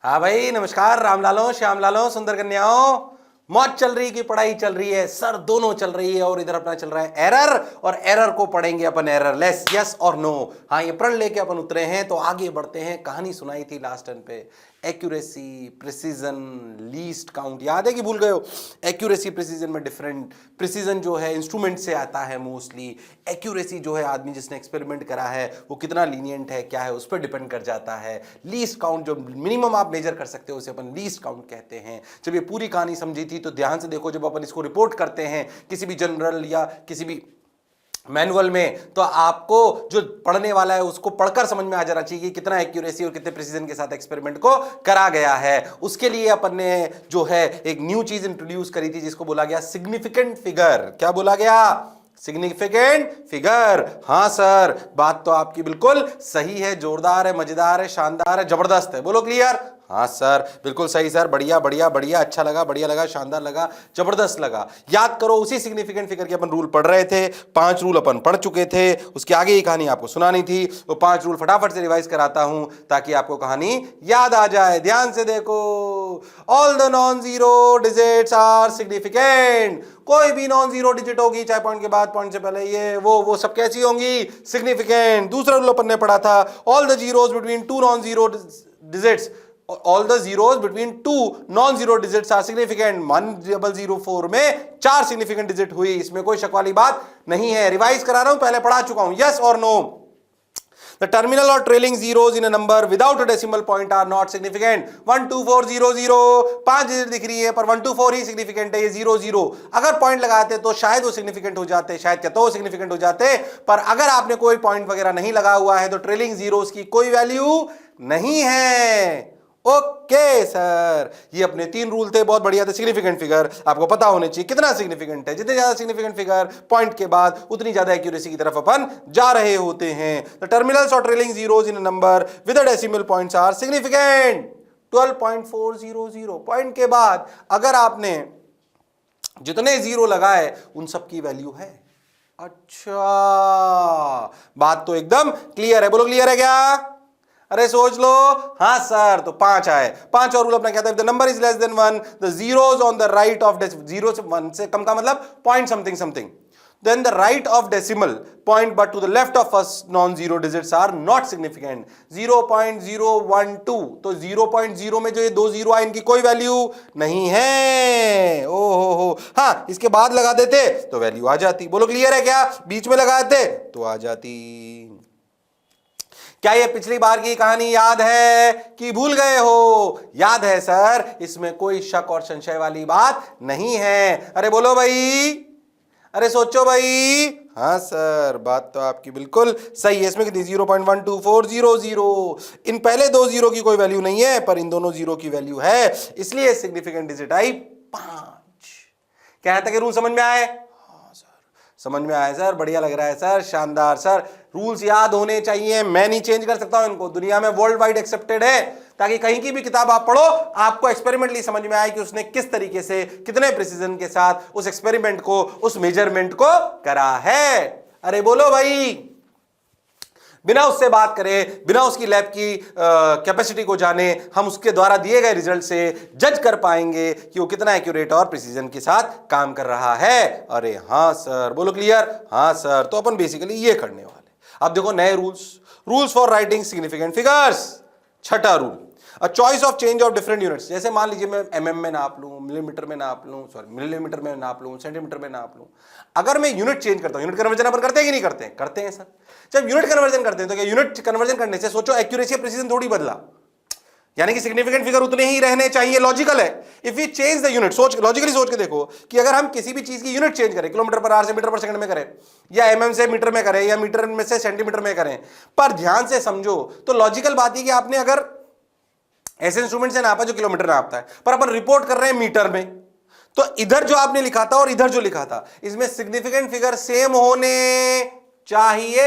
हाँ भाई, नमस्कार। राम लालो, श्याम लालो, सुंदर कन्याओं, मौज चल रही की पढ़ाई चल रही है सर, दोनों चल रही है। और इधर अपना चल रहा है एरर, और एरर को पढ़ेंगे अपन एरर लेस, यस और नो। हाँ, ये प्रण लेके अपन उतरे हैं, तो आगे बढ़ते हैं। कहानी सुनाई थी लास्ट टर्न पे, एक्यूरेसी, प्रिसीजन, लीस्ट काउंट। याद है कि भूल गए हो? एक्यूरेसी प्रिसीजन में डिफरेंट। प्रिसीजन जो है इंस्ट्रूमेंट से आता है मोस्टली, एक्यूरेसी जो है आदमी जिसने एक्सपेरिमेंट करा है वो कितना लीनियंट है, क्या है, उस पर डिपेंड कर जाता है। लीस्ट काउंट जो मिनिमम आप मेजर कर सकते हो उसे अपन लीस्ट काउंट कहते हैं। जब ये पूरी कहानी समझी थी तो ध्यान से देखो, जब अपन इसको रिपोर्ट करते हैं किसी भी जनरल या किसी भी मैनुअल में, तो आपको जो पढ़ने वाला है उसको पढ़कर समझ में आ जाना चाहिए कि कितना एक्यूरेसी और कितने प्रिसीजन के साथ एक्सपेरिमेंट को करा गया है। उसके लिए अपन ने जो है एक न्यू चीज इंट्रोड्यूस करी थी जिसको बोला गया सिग्निफिकेंट फिगर। क्या बोला गया? Significant figure. हाँ सर, बात तो आपकी बिल्कुल सही है, जोरदार है, मजेदार है, शानदार है, जबरदस्त है। बोलो क्लियर? हाँ सर, बिल्कुल सही सर, बढ़िया बढ़िया बढ़िया, अच्छा लगा, बढ़िया लगा, शानदार लगा, जबरदस्त लगा। याद करो, उसी सिग्निफिकेंट फिगर के अपन रूल पढ़ रहे थे। 5 रूल अपन पढ़ चुके थे, उसके आगे ही कहानी आपको सुनानी थी। वो 5 रूल फटाफट से रिवाइज कराता हूं ताकि आपको कहानी याद आ जाए। ध्यान से देखो। All the non zero digits are significant. कोई भी नॉन जीरो डिजिट होगी, चाहे पॉइंट के बाद, पॉइंट से पहले, ये वो सब कैसी होंगी? सिग्निफिकेंट। दूसरा रूल अपन ने पढ़ा था, all the zeros between two non zero digits, all the zeros between two non-zero digits are significant। 1004 में 4 significant digit हुई, इसमें कोई शक वाली बात नहीं है। रिवाइज करा रहा हूं, पहले पढ़ा चुका हूं। yes or no? The terminal or trailing zeros in a number without a decimal point are not significant। 12400 5 digit दिख रही है पर 124 ही सिग्निफिकेंट है, ये 00। अगर पॉइंट लगाते तो शायद वो सिग्निफिकेंट हो जाते, शायद क्या तो सिग्निफिकेंट हो जाते, पर अगर आपने कोई पॉइंट वगैरह नहीं लगा हुआ है तो ट्रेलिंग जीरोस की कोई वैल्यू नहीं है। ओके सर, ये अपने 3 रूल थे, बहुत बढ़िया थे। सिग्निफिकेंट फिगर आपको पता होने चाहिए कितना सिग्निफिकेंट है। जितने ज्यादा सिग्निफिकेंट फिगर पॉइंट के बाद, उतनी ज्यादा एक्यूरेसी की तरफ अपन जा रहे होते हैं। द टर्मिनल्स और trailing zeros in a number with decimal points are significant. 12.400 point के बाद अगर आपने जितने जीरो लगाए उन सब की वैल्यू है। अच्छा, बात तो एकदम क्लियर है। बोलो क्लियर है क्या? अरे सोच लो। हाँ सर, तो 5 आए। 5 और रूल अपना क्या था? The number is less then 1, the zeros on the right of zero से 1 से कम का मतलब point something something, then the right of decimal point but to the left of first non-zero digits are not significant। 0.012, तो 0.0 में जो ये 2 zero आए इनकी कोई वैल्यू नहीं है। ओहो, हाँ, इसके बाद लगा देते तो वैल्यू आ जाती। बोलो क्लियर है क्या? बीच में लगा देते तो आ जाती। क्या ये पिछली बार की कहानी याद है कि भूल गए हो? याद है सर, इसमें कोई शक और संशय वाली बात नहीं है। अरे बोलो भाई, अरे सोचो भाई। हाँ सर, बात तो आपकी बिल्कुल सही है। इसमें कितनी? 0.12400। इन पहले 2 जीरो की कोई वैल्यू नहीं है, पर इन दोनों जीरो की वैल्यू है, इसलिए सिग्निफिकेंट डिजिट आई 5। क्या यहाँ तक रूल समझ में आए? समझ में आया सर, बढ़िया लग रहा है सर, शानदार सर। रूल्स याद होने चाहिए, मैं नहीं चेंज कर सकता हूं इनको, दुनिया में वर्ल्ड वाइड एक्सेप्टेड है, ताकि कहीं की भी किताब आप पढ़ो आपको एक्सपेरिमेंटली समझ में आए कि उसने किस तरीके से, कितने प्रिसीजन के साथ उस एक्सपेरिमेंट को, उस मेजरमेंट को करा है। अरे बोलो भाई। बिना उससे बात करें, बिना उसकी लैब की कैपेसिटी को जाने, हम उसके द्वारा दिए गए रिजल्ट से जज कर पाएंगे कि वो कितना एक्यूरेट और प्रिसीजन के साथ काम कर रहा है। अरे हाँ सर, बोलो क्लियर? हाँ सर, तो अपन बेसिकली ये करने वाले। अब देखो नए rules for writing significant figures. छठा rule, a choice of change of different units. जैसे मान लीजिए मैं mm में नाप लूं, मिलीमीटर में नाप लूं, मिलीमीटर में नाप लूं, सेंटीमीटर में नाप लूं। अगर मैं यूनिट चेंज करता हूं, यूनिट कन्वर्जन अपन करते हैं कि नहीं करते हैं? करते हैं सर। जब यूनिट कन्वर्जन करते हैं तो क्या यूनिट कन्वर्जन करने से सोचो एक्यूरेसी और प्रिसीजन थोड़ी बदला, यानी कि सिग्निफिकेंट फिगर उतने ही रहने चाहिए। लॉजिकल है। If we change the unit, logically सोच के देखो कि अगर हम किसी भी चीज की यूनिट चेंज करें, किलोमीटर पर आवर से मीटर पर सेकंड में करें, या mm से मीटर में करें, या मीटर में से सेंटीमीटर में करें, पर ध्यान से समझो तो लॉजिकल बात है कि आपने अगर ऐसे इंस्ट्रूमेंट से नापा जो किलोमीटर नापता है, पर अपन रिपोर्ट कर रहे हैं मीटर में, तो इधर जो आपने लिखा था और इधर जो लिखा था, इसमें सिग्निफिकेंट फिगर सेम होने चाहिए।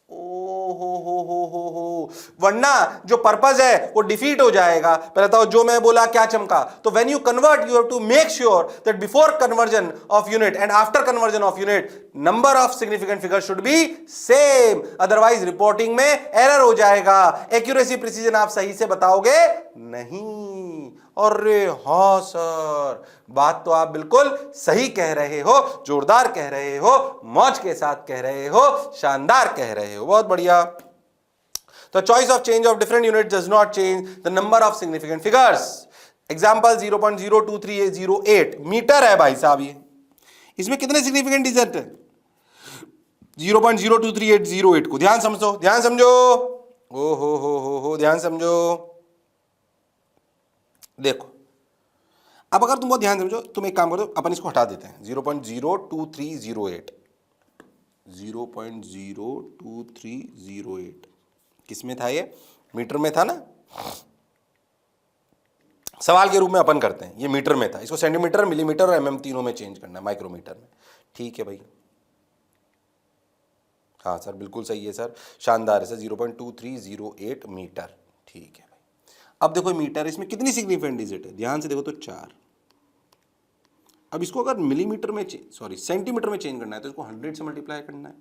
ओहो, हो, वरना जो पर्पस है वो डिफीट हो जाएगा। पहले बताओ जो मैं बोला क्या चमका। तो when you convert you have to make sure that before conversion of unit and after conversion of unit number of significant figure should be same, otherwise reporting में एरर हो जाएगा, एक्यूरेसी प्रिसीजन आप सही से बताओगे नहीं। अरे हाँ सर, बात तो आप बिल्कुल सही कह रहे हो, जोरदार कह रहे हो, मौज के साथ कह रहे हो, शानदार कह रहे हो, बहुत बढ़िया। तो choice of change of different unit does not change the number of significant figures. Example 0.02308 metre है भाई साहब, ये इसमें कितने सिग्निफिकेंट डिजिट है? 0.02308 को ध्यान समझो, ध्यान समझो, ओ हो ध्यान समझो। देखो अब अगर तुम बहुत ध्यान समझो, तुम एक काम करो, अपन इसको हटा देते हैं। 0.02308 0.02308 किसमें था? ये मीटर में था ना। सवाल के रूप में अपन करते हैं, ये मीटर में था, इसको सेंटीमीटर, मिलीमीटर और एमएम तीनों में चेंज करना है, माइक्रोमीटर में। ठीक है भाई, हाँ सर बिल्कुल सही है सर, शानदार है सर, 0.2308 मीटर। ठीक है भाई। अब देखो मीटर, इसमें कितनी सिग्निफिकेंट डिजिट है? ध्यान से देखो तो 4। अब इसको अगर मिलीमीटर में सेंटीमीटर में चेंज करना है तो इसको 100 से मल्टीप्लाई करना है।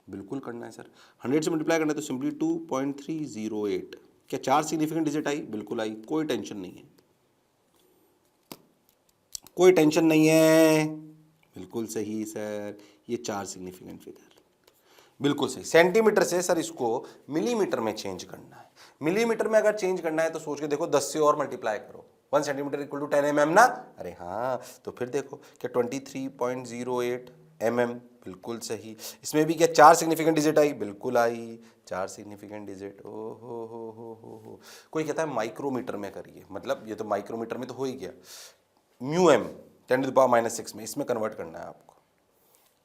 बिल्कुल करना है सर, 100 से मल्टीप्लाई करना है तो सिंपली 2.308। क्या 4 सिग्निफिकेंट डिजिट आई? बिल्कुल आई, कोई टेंशन नहीं है, कोई टेंशन नहीं है, बिल्कुल सही सर, ये 4 सिग्निफिकेंट फिगर, बिल्कुल सही। सेंटीमीटर से सर इसको मिलीमीटर में चेंज करना है। मिलीमीटर में अगर चेंज करना है तो सोच के देखो, 10 से और मल्टीप्लाई करो, 1 सेंटीमीटर इक्वल टू 10 mm ना। अरे हाँ, तो फिर देखो क्या 23.08 mm, बिल्कुल सही। इसमें भी क्या 4 सिग्निफिकेंट डिजिट आई? बिल्कुल आई, 4 सिग्निफिकेंट डिजिट। ओ हो। कोई कहता है माइक्रोमीटर में करिए, मतलब ये तो माइक्रोमीटर में तो हो ही गया, म्यू एम 10⁻⁻⁶ में, इसमें कन्वर्ट करना है आपको।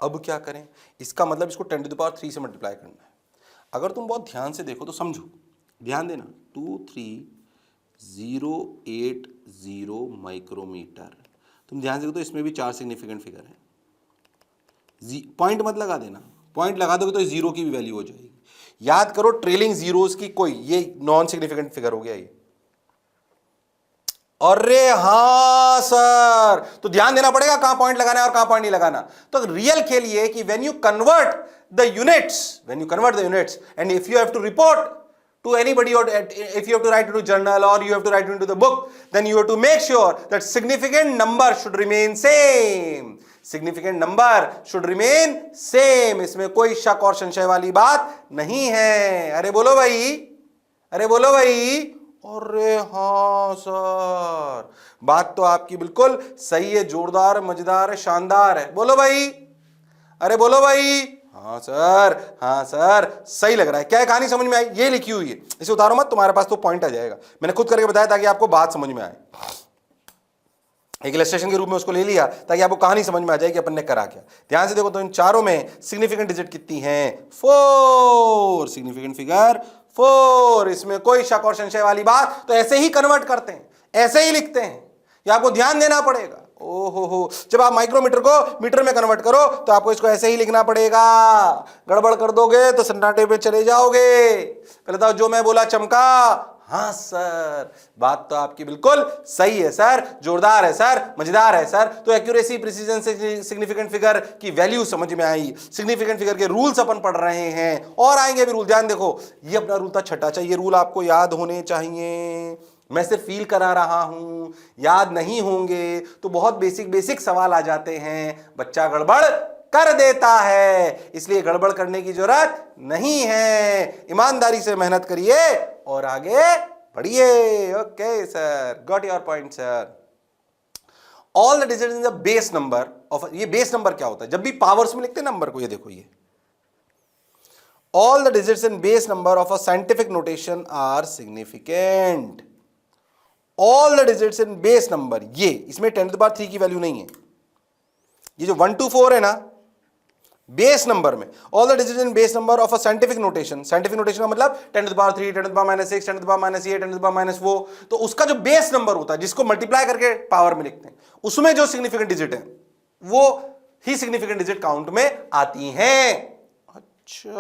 अब क्या करें? इसका मतलब इसको 10⁻³ से मल्टीप्लाई करना है। अगर तुम बहुत ध्यान से देखो तो समझो, ध्यान देना, 23080 माइक्रोमीटर। तुम ध्यान से देखो तो इसमें भी 4 सिग्निफिकेंट फिगर है। पॉइंट मत लगा देना, पॉइंट लगा दोगे तो जीरो की भी वैल्यू हो जाएगी। याद करो ट्रेलिंग जीरोस की कोई, ये नॉन सिग्निफिकेंट फिगर हो गया ये। अरे हाँ सर, तो ध्यान देना पड़ेगा कहां पॉइंट लगाना है और कहां पॉइंट नहीं लगाना। तो रियल खेल ये कि when you convert the units and if you have to report to anybody, or if you have to write into journal or you have to write into the book, then you have to make sure that significant number should remain same. Significant number should remain same. इसमें कोई शक और संशय वाली बात नहीं है। अरे बोलो भाई, अरे बोलो भाई। अरे हाँ सर, बात तो आपकी बिल्कुल सही है, जोरदार, मजेदार, शानदार है। बोलो भाई, अरे बोलो भाई। हाँ सर, सही लग रहा है। क्या है कहानी समझ में आई? ये लिखी हुई है, इसे उतारो मत, तुम्हारे पास तो पॉइंट आ जाएगा। मैंने खुद करके बताया ताकि आपको बात समझ में आए, एक इलस्ट्रेशन के रूप में उसको ले लिया ताकि आपको कहानी समझ में आ जाए कि अपन ने करा क्या। ध्यान से देखो तो इन चारों में सिग्निफिकेंट डिजिट कितनी हैं? 4 सिग्निफिकेंट फिगर, 4। इसमें कोई शक और संशय वाली बात, तो ऐसे ही कन्वर्ट करते हैं, ऐसे ही लिखते हैं, ये आपको ध्यान देना पड़ेगा। ओहो, जब आप माइक्रोमीटर को मीटर में कन्वर्ट करो तो आपको इसको ऐसे ही लिखना पड़ेगा। गड़बड़ कर दोगे तो सन्नाटे पे चले जाओगे। पहले तो जो मैं बोला चमका। हाँ सर, बात तो आपकी बिल्कुल सही है सर, जोरदार है सर, मजेदार है सर। तो एक्यूरेसी, प्रिसीजन से सिग्निफिकेंट फिगर की वैल्यू समझ में आई। सिग्निफिकेंट फिगर के रूल्स अपन पढ़ रहे हैं और आएंगे भी रूल। ध्यान देखो, ये अपना रूल था छठा, चाहिए रूल आपको याद होने चाहिए। मैं सिर्फ फील करा रहा हूं, याद नहीं होंगे तो बहुत बेसिक सवाल आ जाते हैं, बच्चा गड़बड़ कर देता है। इसलिए गड़बड़ करने की जरूरत नहीं है, ईमानदारी से मेहनत करिए और आगे बढ़िए। Okay sir, got your point sir. All the digits in the base number of, ये बेस नंबर क्या होता है? जब भी पावर्स में लिखते हैं नंबर को, ये देखो, ये all the digits in base number of a scientific notation are significant. All the digits in base number, ये इसमें 10⁻³ की वैल्यू नहीं है। ये जो 1 to 4 है ना बेस नंबर में, all the digits in base number of a scientific notation, scientific notation का मतलब 10⁻³ 10⁻⁶ 10⁻8 10⁻⁻, वो तो उसका जो बेस नंबर होता है जिसको मल्टीप्लाई करके पावर में लिखते हैं, उसमें जो सिग्निफिकेंट डिजिट है वो ही सिग्निफिकेंट डिजिट काउंट में आती हैं। अच्छा,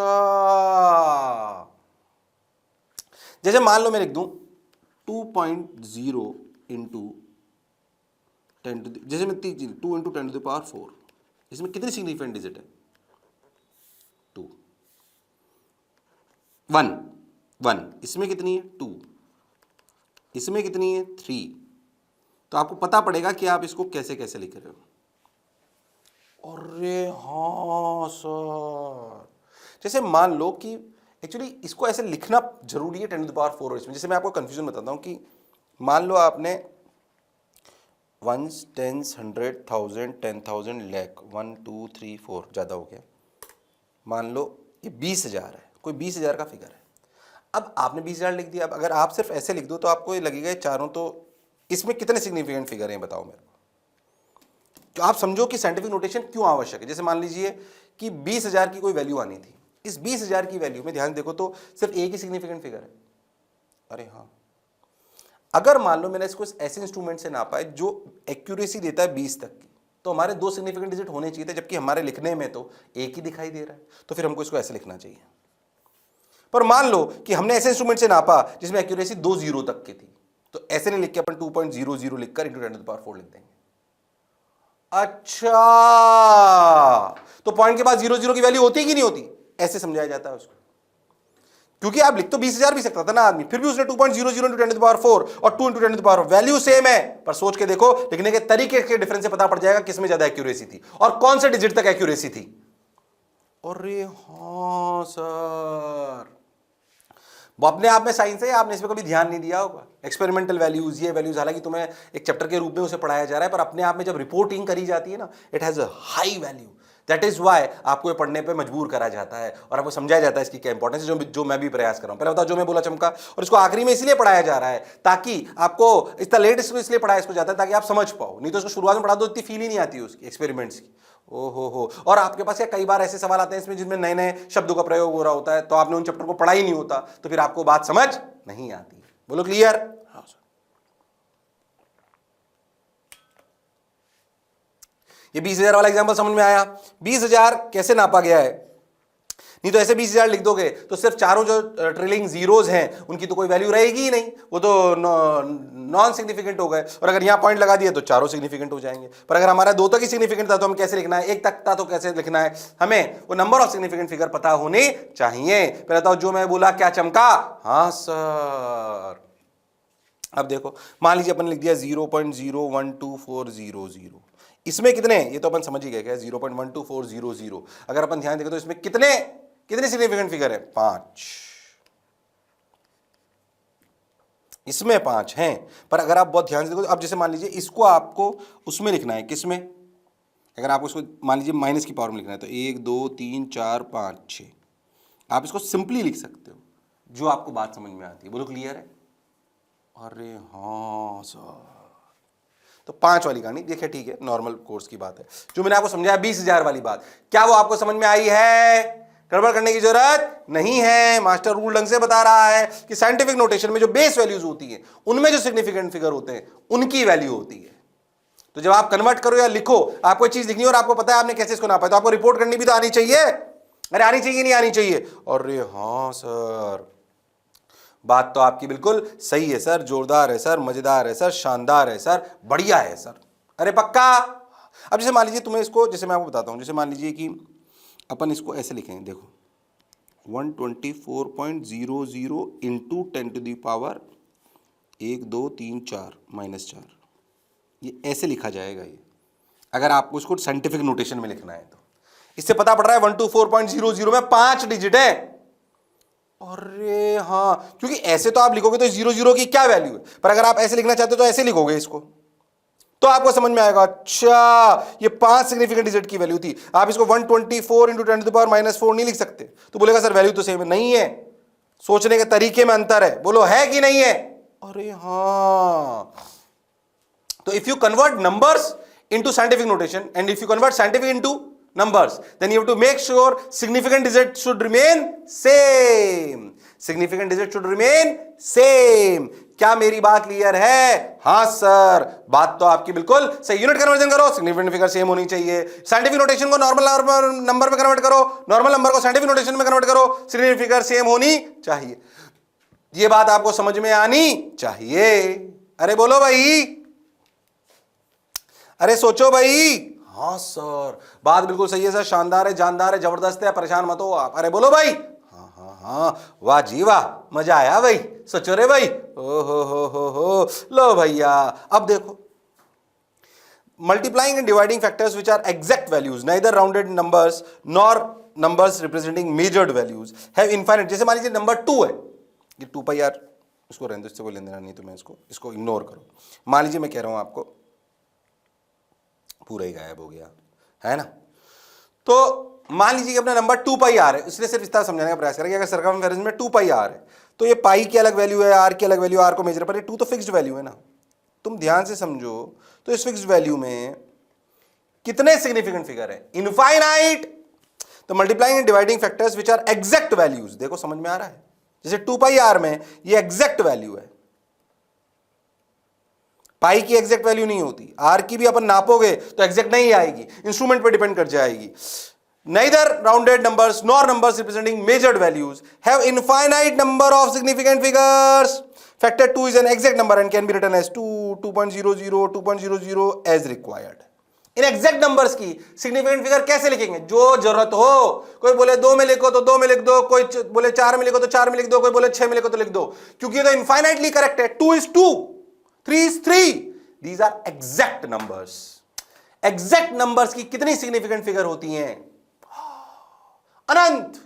जैसे मान लो मैं लिख दूं 2.0 इंटू 10 टू, जैसे मैं 2 इंटू 10 टू द पावर 4, इसमें कितनी सिग्निफिकेंट डिजिट है? 2, 1, इसमें कितनी है? 2, इसमें कितनी है? 3। तो आपको पता पड़ेगा कि आप इसको कैसे कैसे लिख रहे हो। अरे हाँ सर, जैसे मान लो कि एक्चुअली इसको ऐसे लिखना जरूरी है 10 टू द पावर 4। और इसमें जैसे मैं आपको कंफ्यूजन बताता हूँ कि मान लो आपने 1s 10s 100,000 10,000 लाख 1 2 3 4 ज़्यादा हो गया, मान लो ये 20,000 है, कोई 20,000 का फिगर है। अब आपने 20,000 लिख दिया। अब अगर आप सिर्फ ऐसे लिख दो तो आपको ये लगेगा ये चारों, तो इसमें कितने सिग्निफिकेंट फिगर हैं बताओ मेरे को। तो आप समझो कि साइंटिफिक नोटेशन क्यों आवश्यक है। जैसे मान लीजिए कि 20,000 की कोई वैल्यू आनी थी, इस 20,000 की वैल्यू में ध्यान देखो तो सिर्फ एक ही सिग्निफिकेंट फिगर है। अरे हाँ, अगर मान लो मैंने इसको ऐसे इंस्ट्रूमेंट से नापा है जो एक्यूरेसी देता है 20 तक की, तो हमारे 2 सिग्निफिकेंट डिजिट होने चाहिए थे, जबकि हमारे लिखने में तो एक ही दिखाई दे रहा है। तो फिर हमको इसको ऐसे लिखना चाहिए। पर मान लो कि हमने ऐसे इंस्ट्रूमेंट से नापा जिसमें एक्यूरेसी 2 जीरो तक की थी, तो ऐसे नहीं लिख के अपन 2.00 लिखकर इंटू 10 टू द पावर 4 लिख देंगे। अच्छा, तो पॉइंट के बाद 00 की वैल्यू होती है कि नहीं होती? ऐसे समझाया जाता है उसको। क्योंकि आप लिख तो 20,000 भी सकता था ना आदमी, फिर भी उसने 2.00 इंटू 10 टू द पावर 4 और 2 into 10 to the power, value same है, पर सोच के देखो लिखने के तरीके के डिफरेंस से पता पड़ जाएगा किसमें ज्यादा एक्यूरेसी थी और कौन से डिजिट तक एक्यूरेसी थी। अरे हाँ सर, वो अपने आप में साइंस है, आपने इस पर कभी ध्यान नहीं दिया होगा। एक्सपेरिमेंटल वैल्यूज, ये वैल्यूज, हालांकि तुम्हें एक चैप्टर के रूप में उसे पढ़ाया जा रहा है, पर अपने आप में जब रिपोर्टिंग करी जाती है ना, it has a high value. That is why आपको ये पढ़ने पे मजबूर करा जाता है और आपको समझाया जाता है इसकी क्या इंपॉर्टेंस है, जो मैं भी प्रयास कर रहा हूं। पहले बताओ जो मैं बोला चमका, और इसको आखिरी में इसलिए पढ़ाया जा रहा है ताकि आपको इतना लेट इसलिए पढ़ाया इसको जाता है ताकि आप समझ पाओ, नहीं तो इसको शुरुआत में पढ़ा दो इतनी फील ही नहीं आती उसकी एक्सपेरिमेंट्स की। ओहो हो, और आपके पास या कई बार ऐसे सवाल आते हैं इसमें जिनमें नए नए शब्दों का प्रयोग हो रहा होता है, तो आपने उन चैप्टर को पढ़ा ही नहीं होता, तो फिर आपको बात समझ नहीं आती। बोलो क्लियर? हाँ सर। ये 20,000 वाला एग्जांपल समझ में आया? 20,000 कैसे नापा गया है? नहीं तो ऐसे 20,000 लिख दोगे तो सिर्फ चारों जो ट्रेलिंग जीरोज हैं उनकी तो कोई वैल्यू रहेगी ही नहीं, वो तो नॉन सिग्निफिकेंट हो गए। और अगर यहां पॉइंट लगा दिए तो चारों सिग्निफिकेंट हो जाएंगे। पर अगर हमारा 2 तक ही सिग्निफिकेंट था तो हम कैसे लिखना है? 1 तक था तो कैसे लिखना है? हमें वो नंबर ऑफ सिग्निफिकेंट फिगर पता होने चाहिए। पहले बताओ जो मैं बोला क्या चमका? हाँ सर। अब देखो, मान लीजिए अपन लिख दिया 0.012400, इसमें कितने? ये तो अपन समझ ही गए क्या, 0.12400। अगर अपन ध्यान देखें तो इसमें कितने सिग्निफिकेंट फिगर है? 5। इसमें 5 हैं। पर अगर आप बहुत ध्यान से देखो, अब जैसे मान लीजिए इसको आपको उसमें लिखना है, किसमें? अगर आपको इसको मान लीजिए माइनस की पावर में लिखना है तो 1 2 3 4 5 6, आप इसको सिंपली लिख सकते हो जो आपको बात समझ में आती है। बोलो क्लियर है? अरे हाँ सर, तो 5 वाली कहानी देखिए, ठीक है, नॉर्मल कोर्स की बात है। जो मैंने आपको समझाया 20,000 वाली बात, क्या वो आपको समझ में आई है? गड़बड़ करने की जरूरत नहीं है। मास्टर रूल ढंग से बता रहा है कि साइंटिफिक नोटेशन में जो बेस वैल्यूज होती हैं उनमें जो सिग्निफिकेंट फिगर होते हैं उनकी वैल्यू होती है। तो जब आप कन्वर्ट करो या लिखो, आपको चीज लिखनी है और आपको पता है आपने कैसे इसको नापा है, तो आपको रिपोर्ट करनी भी तो आनी चाहिए। अरे आनी चाहिए, नहीं आनी चाहिए? अरे हाँ सर, बात तो आपकी बिल्कुल सही है सर, जोरदार है सर, मजेदार है सर, शानदार है सर, बढ़िया है सर। अरे पक्का। अब जैसे मान लीजिए तुम्हें इसको, जैसे मैं आपको बताता हूं, जैसे मान लीजिए कि अपन इसको ऐसे लिखेंगे, देखो 124.00 इंटू 10 टू दी पावर 1 2 3 4 -4, ये ऐसे लिखा जाएगा। ये अगर आपको इसको साइंटिफिक नोटेशन में लिखना है तो इससे पता पड़ रहा है 124.00 में 5 डिजिट है। अरे हाँ, क्योंकि ऐसे तो आप लिखोगे तो 00 की क्या वैल्यू है, पर अगर आप ऐसे लिखना चाहते हो तो ऐसे लिखोगे इसको, तो आपको समझ में आएगा अच्छा ये 5 सिग्निफिकेंट डिजिट की वैल्यू थी। आप इसको 124 इंटू 10 टू द पावर -4 नहीं लिख सकते, तो बोलेगा सर वैल्यू तो सेम है। नहीं है, सोचने के तरीके में अंतर है। बोलो है कि नहीं है? अरे हाँ, तो if you convert numbers into scientific notation and if you convert scientific into numbers then you have to make sure significant digit should remain same. significant digit should remain same. क्या मेरी बात क्लियर है? हाँ sir, बात तो आपकी बिल्कुल सही। यूनिट कन्वर्जन करो, सिग्निफिकेंट फिगर सेम होनी चाहिए। साइंटिफिक नोटेशन को नॉर्मल नंबर में कन्वर्ट करो, नॉर्मल नंबर को साइंटिफिक नोटेशन में कन्वर्ट करो, सिग्निफिकेंट फिगर सेम होनी चाहिए। ये बात आपको समझ में आनी चाहिए। अरे बोलो भाई, अरे सोचो भाई। हाँ सर, बात बिल्कुल सही है सर, शानदार है, जानदार है, जबरदस्त है, परेशान मत हो आप। अरे बोलो भाई। हाँ हाँ हाँ, वाह जी वाह, मजा आया भाई, सोचो रे भाई। ओ हो, लो भैया। अब देखो, multiplying and dividing factors which are exact values, neither rounded numbers nor numbers representing measured values have infinite। जैसे मान लीजिए नंबर 2 है, ये 2 पाई यार, इसको रहने दो, इससे कोई लेना देना नहीं, तो मैं इसको इग्नोर करो। मान लीजिए मैं कह रहा हूं आपको, पूरा ही गायब हो गया है ना। तो मान लीजिए कि अपना नंबर 2 पाई आर है, इसलिए सिर्फ विस्तार समझाने का प्रयास करेंगे। अगर सर्कमफेरेंस में 2 पाई आर है, तो ये पाई की अलग वैल्यू है, आर की अलग वैल्यू, आर को मेजर पर, ये 2 तो फिक्स्ड वैल्यू है ना। तुम ध्यान से समझो, तो इस फिक्स्ड वैल्यू में कितने सिग्निफिकेंट फिगर है? इनफाइनाइट। तो multiplying and dividing factors which are exact values, देखो समझ में आ रहा है। जैसे 2 पाई आर में ये एग्जैक्ट वैल्यू है, पाई की एग्जैक्ट वैल्यू नहीं होती, आर की भी अपन नापोगे तो एग्जैक्ट नहीं आएगी, इंस्ट्रूमेंट पे डिपेंड कर जाएगी। Neither rounded numbers nor numbers representing measured values have infinite number of significant figures. Factor 2 is an exact number and can be written as 2, 2.00, 2.00 as required. In exact numbers की significant figure कैसे लिखेंगे? जो जरूरत हो। कोई बोले 2 में लिखो तो 2 में लिख दो, कोई बोले 4 में लिखो तो 4 में लिख दो, कोई बोले 6 में लिखो तो लिख दो, क्योंकि ये तो इनफाइनाइटली करेक्ट है। 2 is 2, 3 is 3. These are exact numbers. Exact numbers की कितनी सिग्निफिकेंट फिगर होती हैं? अनंत।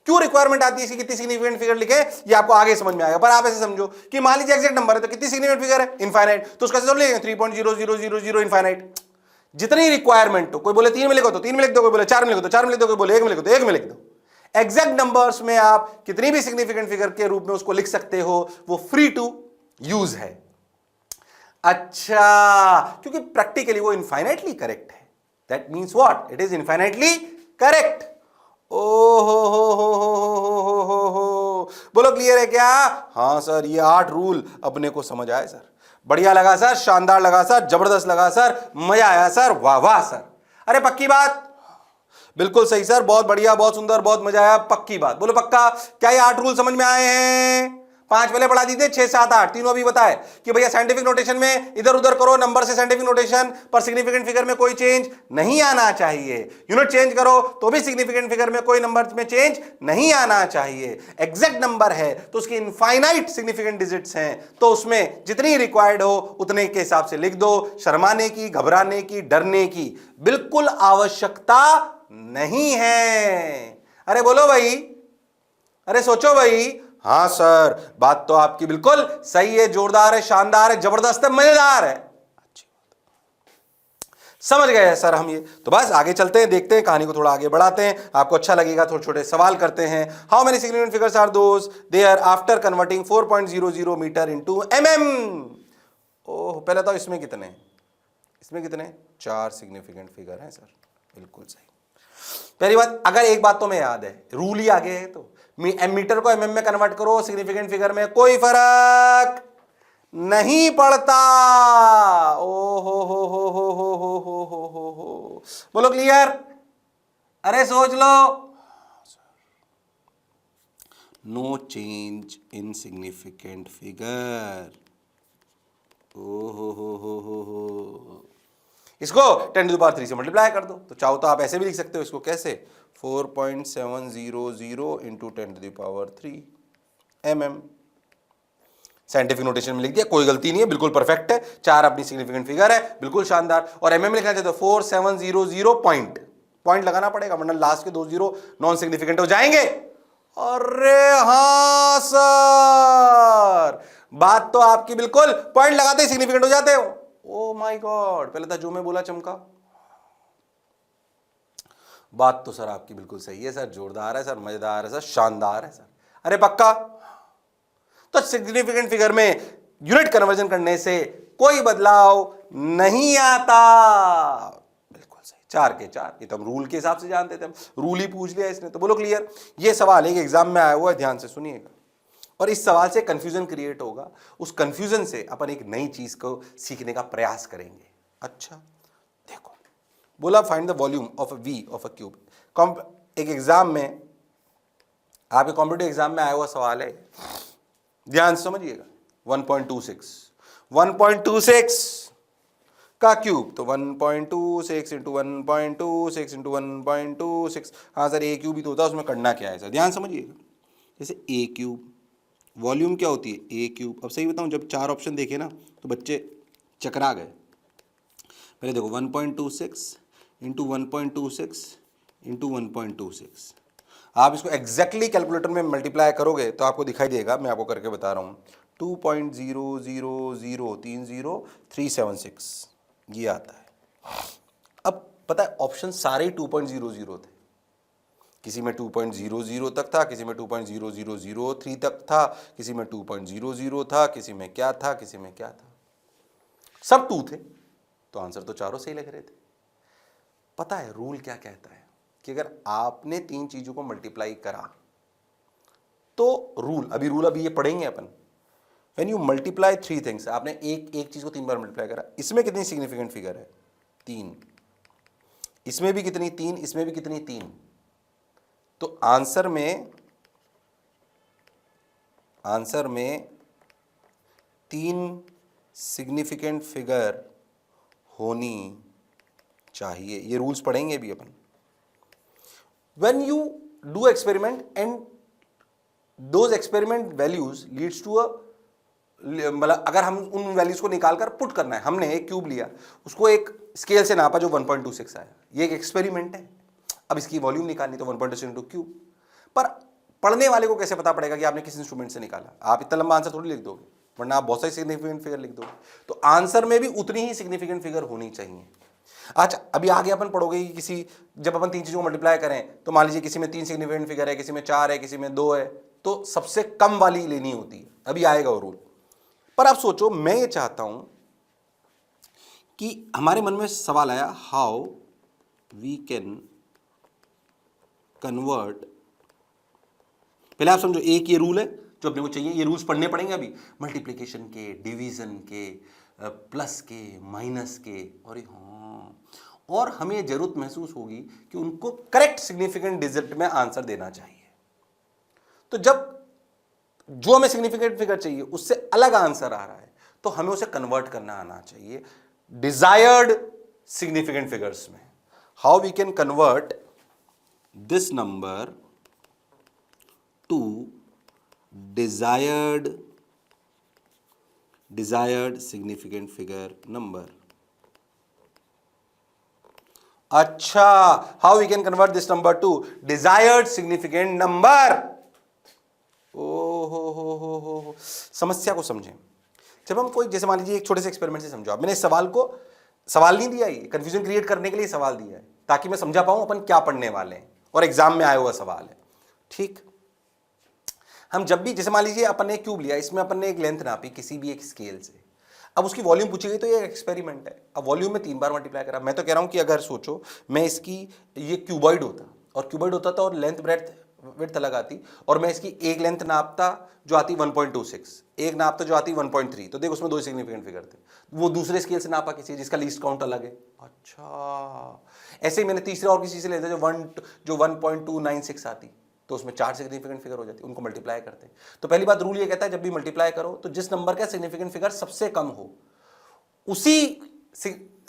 क्यों रिक्वायरमेंट आती है इसकी कितनी सिग्निफिकेंट फिगर लिखे? ये आपको आगे समझ में आएगा, पर आप ऐसे समझो कि मान लीजिए एग्जैक्ट नंबर है, तो कितनी सिग्निफिकेंट फिगर है? इनफाइनाइट। तो उसका कैसे लिखेंगे? 3.0000 इनफाइनाइट। जितनी रिक्वायरमेंट हो, कोई बोले 3 में लिखो तो 3 में लिख दो, कोई बोले 4 में लिखो तो 4 में लिख दो, कोई बोले 1 में लिखो तो 1 में लिख दो। एग्जैक्ट नंबर्स में आप कितनी भी सिग्निफिकेंट फिगर के रूप में उसको लिख सकते हो, वो फ्री टू यूज है। अच्छा, क्योंकि प्रैक्टिकली वो इनफाइनाइटली करेक्ट है। That means what? It is infinitely correct. हो, बोलो क्लियर है क्या? हाँ सर, ये 8 रूल अपने को समझ आए सर, बढ़िया लगा सर, शानदार लगा सर, जबरदस्त लगा सर, मजा आया सर, वाह वाह सर। अरे पक्की बात? बिल्कुल सही सर, बहुत बढ़िया, बहुत सुंदर, बहुत मजा आया, पक्की बात। बोलो पक्का? क्या ये 8 रूल समझ में आए हैं? 5 पहले पढ़ा दी थे, 6, 7, 8 तीनों अभी बताए कि भैया साइंटिफिक नोटेशन में इधर उधर करो नंबर से साइंटिफिक नोटेशन, पर सिग्निफिकेंट फिगर में कोई चेंज नहीं आना चाहिए। यूनिट चेंज करो तो भी सिग्निफिकेंट फिगर में कोई नंबर में चेंज नहीं आना चाहिए। एग्जैक्ट नंबर है तो उसकी इनफाइनाइट सिग्निफिकेंट डिजिट्स हैं, तो उसमें जितनी रिक्वायर्ड हो उतने के हिसाब से लिख दो। शर्माने की, घबराने की, डरने की बिल्कुल आवश्यकता नहीं है। अरे बोलो भाई, अरे सोचो भाई। हाँ सर, बात तो आपकी बिल्कुल सही है, जोरदार है, शानदार है, जबरदस्त है, मजेदार है। अच्छी बात, समझ गए सर हम ये। तो बस आगे चलते हैं, देखते हैं, कहानी को थोड़ा आगे बढ़ाते हैं, आपको अच्छा लगेगा। थोड़े छोटे सवाल करते हैं। How many significant figures are those there after converting 4.00 metre into mm? ओह, पहले तो इसमें कितने, इसमें कितने? 4 सिग्निफिकेंट फिगर हैं सर, बिल्कुल सही। पहली बात, अगर एक बात तो मैं याद है, रूल ही आगे है, तो मीटर को mm में कन्वर्ट करो, सिग्निफिकेंट फिगर में कोई फर्क नहीं पड़ता। ओ हो, बोलो क्लियर? अरे सोच लो। No change in significant figure. ओ हो, इसको 10⁻³ से मल्टीप्लाई कर दो। तो चाहो तो आप ऐसे भी लिख सकते हो इसको, कैसे? 4.700 इंटू 10⁻³ mm। साइंटिफिक नोटेशन में लिख दिया, कोई गलती नहीं है, बिल्कुल परफेक्ट है। 4 अपनी सिग्निफिकेंट फिगर है, बिल्कुल शानदार। और mm लिखना चाहते हो 4700 पॉइंट लगाना पड़ेगा, वरना लास्ट के 2 जीरो नॉन सिग्निफिकेंट हो जाएंगे। अरे हाँ सर, बात तो आपकी बिल्कुल, पॉइंट लगाते ही सिग्निफिकेंट हो जाते हो। ओ माय गॉड, पहले था जो मैं बोला चमका। बात तो सर आपकी बिल्कुल सही है सर, जोरदार है सर, मजेदार है सर, शानदार है सर। अरे पक्का? तो सिग्निफिकेंट फिगर में यूनिट कन्वर्जन करने से कोई बदलाव नहीं आता। बिल्कुल सही, 4 के 4। ये तो हम रूल के हिसाब से जानते थे, हम रूल ही पूछ लिया इसने। तो बोलो क्लियर? ये सवाल एक एग्जाम में आया हुआ है, ध्यान से सुनिएगा। और इस सवाल से कंफ्यूजन क्रिएट होगा, उस कंफ्यूजन से अपन एक नई चीज को सीखने का प्रयास करेंगे। अच्छा देखो, बोला find the volume of V of a cube. एक एग्जाम में, आपके कॉम्पिटिटिव एग्जाम में आया हुआ सवाल है, ध्यान से समझिएगा। 1.26 का क्यूब, तो 1.26 इंटू 1.26 इंटू 1.26, हाँ सर ए क्यूब ही तो होता है, उसमें करना क्या है सर, ध्यान समझिएगा। जैसे ए क्यूब, वॉल्यूम क्या होती है ए क्यूब। अब सही बताऊं, जब 4 ऑप्शन देखे ना तो बच्चे चकरा गए। पहले देखो 1.26 इंटू 1.26 इंटू 1.26, आप इसको एग्जैक्टली कैलकुलेटर में मल्टीप्लाई करोगे तो आपको दिखाई देगा, मैं आपको करके बता रहा हूँ, 2.0000376 ये आता है। अब पता है ऑप्शन सारे 2.00 थे, किसी में 2.00 तक था, किसी में 2.0003 तक था, किसी में 2.00 था, किसी में क्या था, किसी में क्या था, सब 2 थे, तो आंसर तो चारों सही लग रहे थे। पता है रूल क्या कहता है कि अगर आपने 3 चीजों को मल्टीप्लाई करा तो रूल अभी ये पढ़ेंगे अपन, व्हेन यू मल्टीप्लाई 3 थिंग्स, आपने एक चीज को 3 बार मल्टीप्लाई करा, इसमें कितनी सिग्निफिकेंट फिगर है 3, इसमें भी कितनी 3, इसमें भी कितनी 3, तो आंसर में 3 सिग्निफिकेंट फिगर होनी चाहिए। ये रूल्स पढ़ेंगे भी अपन। When you do experiment and those experiment values leads to a, मतलब अगर हम उन वैल्यूज को निकालकर पुट करना है, हमने एक क्यूब लिया, उसको एक स्केल से नापा जो 1.26 आया, ये एक एक्सपेरिमेंट है। अब इसकी वॉल्यूम निकालनी तो 1.26 इंटू क्यूब, पर पढ़ने वाले को कैसे पता पड़ेगा कि आपने किस इंस्ट्रूमेंट से निकाला? आप इतना लंबा आंसर थोड़ी लिख दोगे, वरना आप बहुत सारी सिग्निफिकेंट फिगर लिख दोगे। तो आंसर में भी उतनी ही सिग्निफिकेंट फिगर होनी चाहिए। अच्छा अभी आगे अपन पढ़ोगे कि किसी, जब अपन 3 चीजों को मल्टीप्लाई करें तो मान लीजिए किसी में 3 सिग्निफिकेंट फिगर है, किसी में 4 है, किसी में 2 है, तो सबसे कम वाली लेनी होती है। अभी आएगा वो रूल। पर आप सोचो, मैं ये चाहता हूं कि हमारे मन में सवाल आया, हाउ वी कैन कन्वर्ट, पहले आप समझो एक ये रूल है जो अपने को चाहिए, ये रूल्स पढ़ने पड़ेंगे अभी, मल्टीप्लिकेशन के, डिवीजन के, प्लस के, माइनस के, और हमें जरूरत महसूस होगी कि उनको करेक्ट सिग्निफिकेंट डिजिट में आंसर देना चाहिए। तो जब जो हमें सिग्निफिकेंट फिगर चाहिए उससे अलग आंसर आ रहा है तो हमें उसे कन्वर्ट करना आना चाहिए डिजायर्ड सिग्निफिकेंट फिगर्स में। How we can convert this number to desired significant figure number। अच्छा, how we can convert this number to desired significant number. ओ हो, समस्या को समझें। जब हम कोई, जैसे मान लीजिए एक छोटे से एक्सपेरिमेंट से समझो आप, मैंने इस सवाल को, सवाल नहीं दिया, ये कंफ्यूजन क्रिएट करने के लिए सवाल दिया है ताकि मैं समझा पाऊं अपन क्या पढ़ने वाले हैं और एग्जाम में आया हुआ सवाल है। ठीक, हम जब भी, जैसे मान लीजिए अपन ने क्यूब लिया, इसमें अपन ने एक लेंथ नापी किसी भी एक स्केल से, अब उसकी वॉल्यूम पूछी गई तो ये एक्सपेरिमेंट है। अब वॉल्यूम में 3 बार मल्टीप्लाई करा। मैं तो कह रहा हूं कि अगर सोचो मैं इसकी, ये क्यूबॉइड होता तो और लेंथ ब्रेड्थ विड्थ अलग आती, और मैं इसकी एक लेंथ नापता जो आती 1.26, एक नापता जो आती 1.3, तो देखो उसमें 2 सिग्निफिकेंट फिगर थे। वो दूसरे स्केल से नापा किसी जिसका लीस्ट काउंट अलग है। अच्छा, ऐसे ही मैंने तीसरे और किसी से लेता जो 1.296 आती, तो उसमें 4 सिग्निफिकेंट फिगर हो जाती, उनको मल्टीप्लाई करते हैं। तो पहली बात रूल ये कहता है जब भी मल्टीप्लाई करो तो जिस नंबर का सिग्निफिकेंट फिगर सबसे कम हो उसी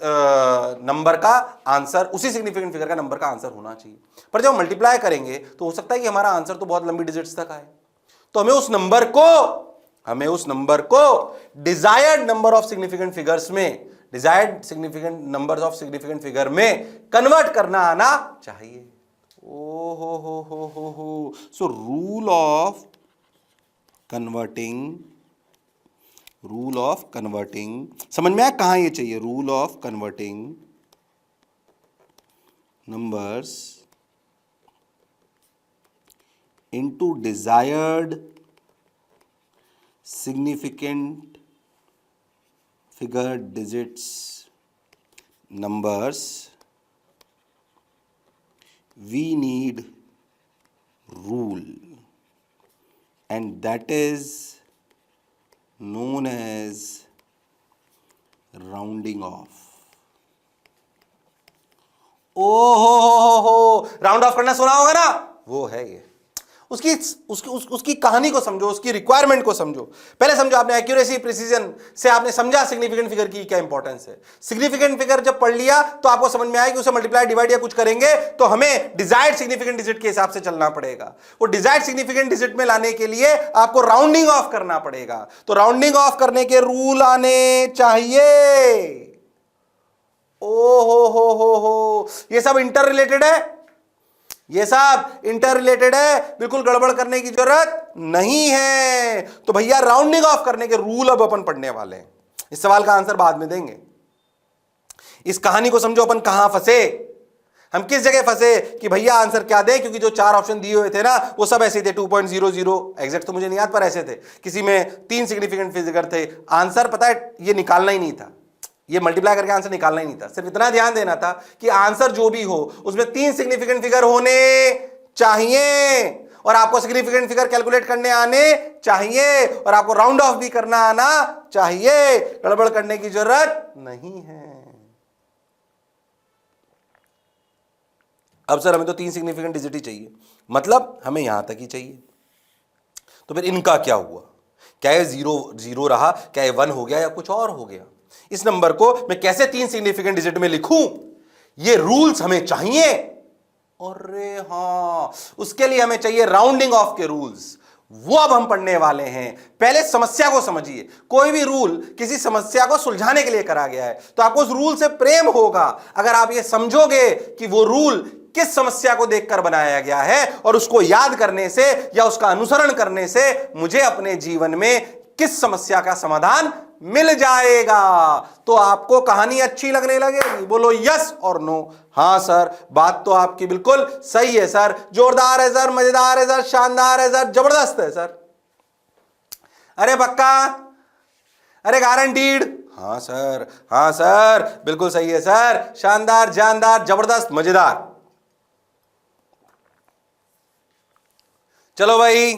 नंबर का आंसर, उसी सिग्निफिकेंट फिगर का नंबर का आंसर होना चाहिए। पर जब मल्टीप्लाई करेंगे तो हो सकता है कि हमारा आंसर तो बहुत लंबी डिजिट्स तक आए, तो हमें उस नंबर को desired number of significant figures में, desired significant number of significant figure में कन्वर्ट करना आना चाहिए। ओ हो। सो रूल ऑफ कन्वर्टिंग समझ में आया कहां ये चाहिए? Rule of converting numbers into desired significant figure digits numbers, we need rule। And that is known as rounding off. ओ हो, राउंड ऑफ करना सुना होगा ना, वो है ये। उसकी कहानी को समझो, उसकी रिक्वायरमेंट को समझो। पहले समझो आपने एक्यूरेसी प्रिसीजन से आपने समझा सिग्निफिकेंट फिगर की क्या इंपॉर्टेंस है। सिग्निफिकेंट फिगर जब पढ़ लिया तो आपको समझ में आया कि उसे मल्टीप्लाई डिवाइड या कुछ करेंगे तो हमें डिजायर्ड सिग्निफिकेंट डिजिट के हिसाब से चलना पड़ेगा। वो डिजायर्ड सिग्निफिकेंट डिजिट में लाने के लिए आपको राउंडिंग ऑफ करना पड़ेगा। तो राउंडिंग ऑफ करने के रूल आने चाहिए। ओ हो, ये सब इंटर रिलेटेड है, ये सब इंटर रिलेटेड है, बिल्कुल गड़बड़ करने की जरूरत नहीं है। तो भैया राउंडिंग ऑफ करने के रूल अब अपन पढ़ने वाले हैं। इस सवाल का आंसर बाद में देंगे। इस कहानी को समझो, अपन कहां फंसे, हम किस जगह फंसे कि भैया आंसर क्या दे, क्योंकि जो 4 ऑप्शन दिए हुए थे ना वो सब ऐसे थे 2.00 एग्जैक्ट तो मुझे नहीं याद पर ऐसे थे। किसी में 3 सिग्निफिकेंट फिगर थे। आंसर पता है ये निकालना ही नहीं था, ये मल्टीप्लाई करके आंसर निकालना ही नहीं था। सिर्फ इतना ध्यान देना था कि आंसर जो भी हो उसमें 3 सिग्निफिकेंट फिगर होने चाहिए और आपको सिग्निफिकेंट फिगर कैलकुलेट करने आने चाहिए और आपको राउंड ऑफ भी करना आना चाहिए। गड़बड़ करने की जरूरत नहीं है। अब सर हमें तो 3 सिग्निफिकेंट डिजिट ही चाहिए, मतलब हमें यहां तक ही चाहिए। तो फिर इनका क्या हुआ? क्या ये 0 रहा, क्या ये 1 हो गया या कुछ और हो गया? इस नंबर को मैं कैसे 3 सिग्निफिकेंट डिजिट में लिखूं, ये रूल्स हमें चाहिए। अरे हां, उसके लिए हमें चाहिए राउंडिंग ऑफ के रूल्स, वो अब हम पढ़ने वाले हैं। पहले समस्या को समझिए। कोई भी रूल किसी समस्या को सुलझाने के लिए करा गया है तो आपको उस रूल से प्रेम होगा अगर आप ये समझोगे कि वो रूल किस समस्या को देखकर बनाया गया है और उसको याद करने से या उसका अनुसरण करने से मुझे अपने जीवन में किस समस्या का समाधान मिल जाएगा। तो आपको कहानी अच्छी लगने लगेगी। बोलो यस और नो। हां सर, बात तो आपकी बिल्कुल सही है सर, जोरदार है सर, मजेदार है सर, शानदार है सर, जबरदस्त है सर, अरे पक्का, अरे गारंटीड। हां सर, हां सर, बिल्कुल सही है सर, शानदार, जानदार, जबरदस्त, मजेदार। चलो भाई,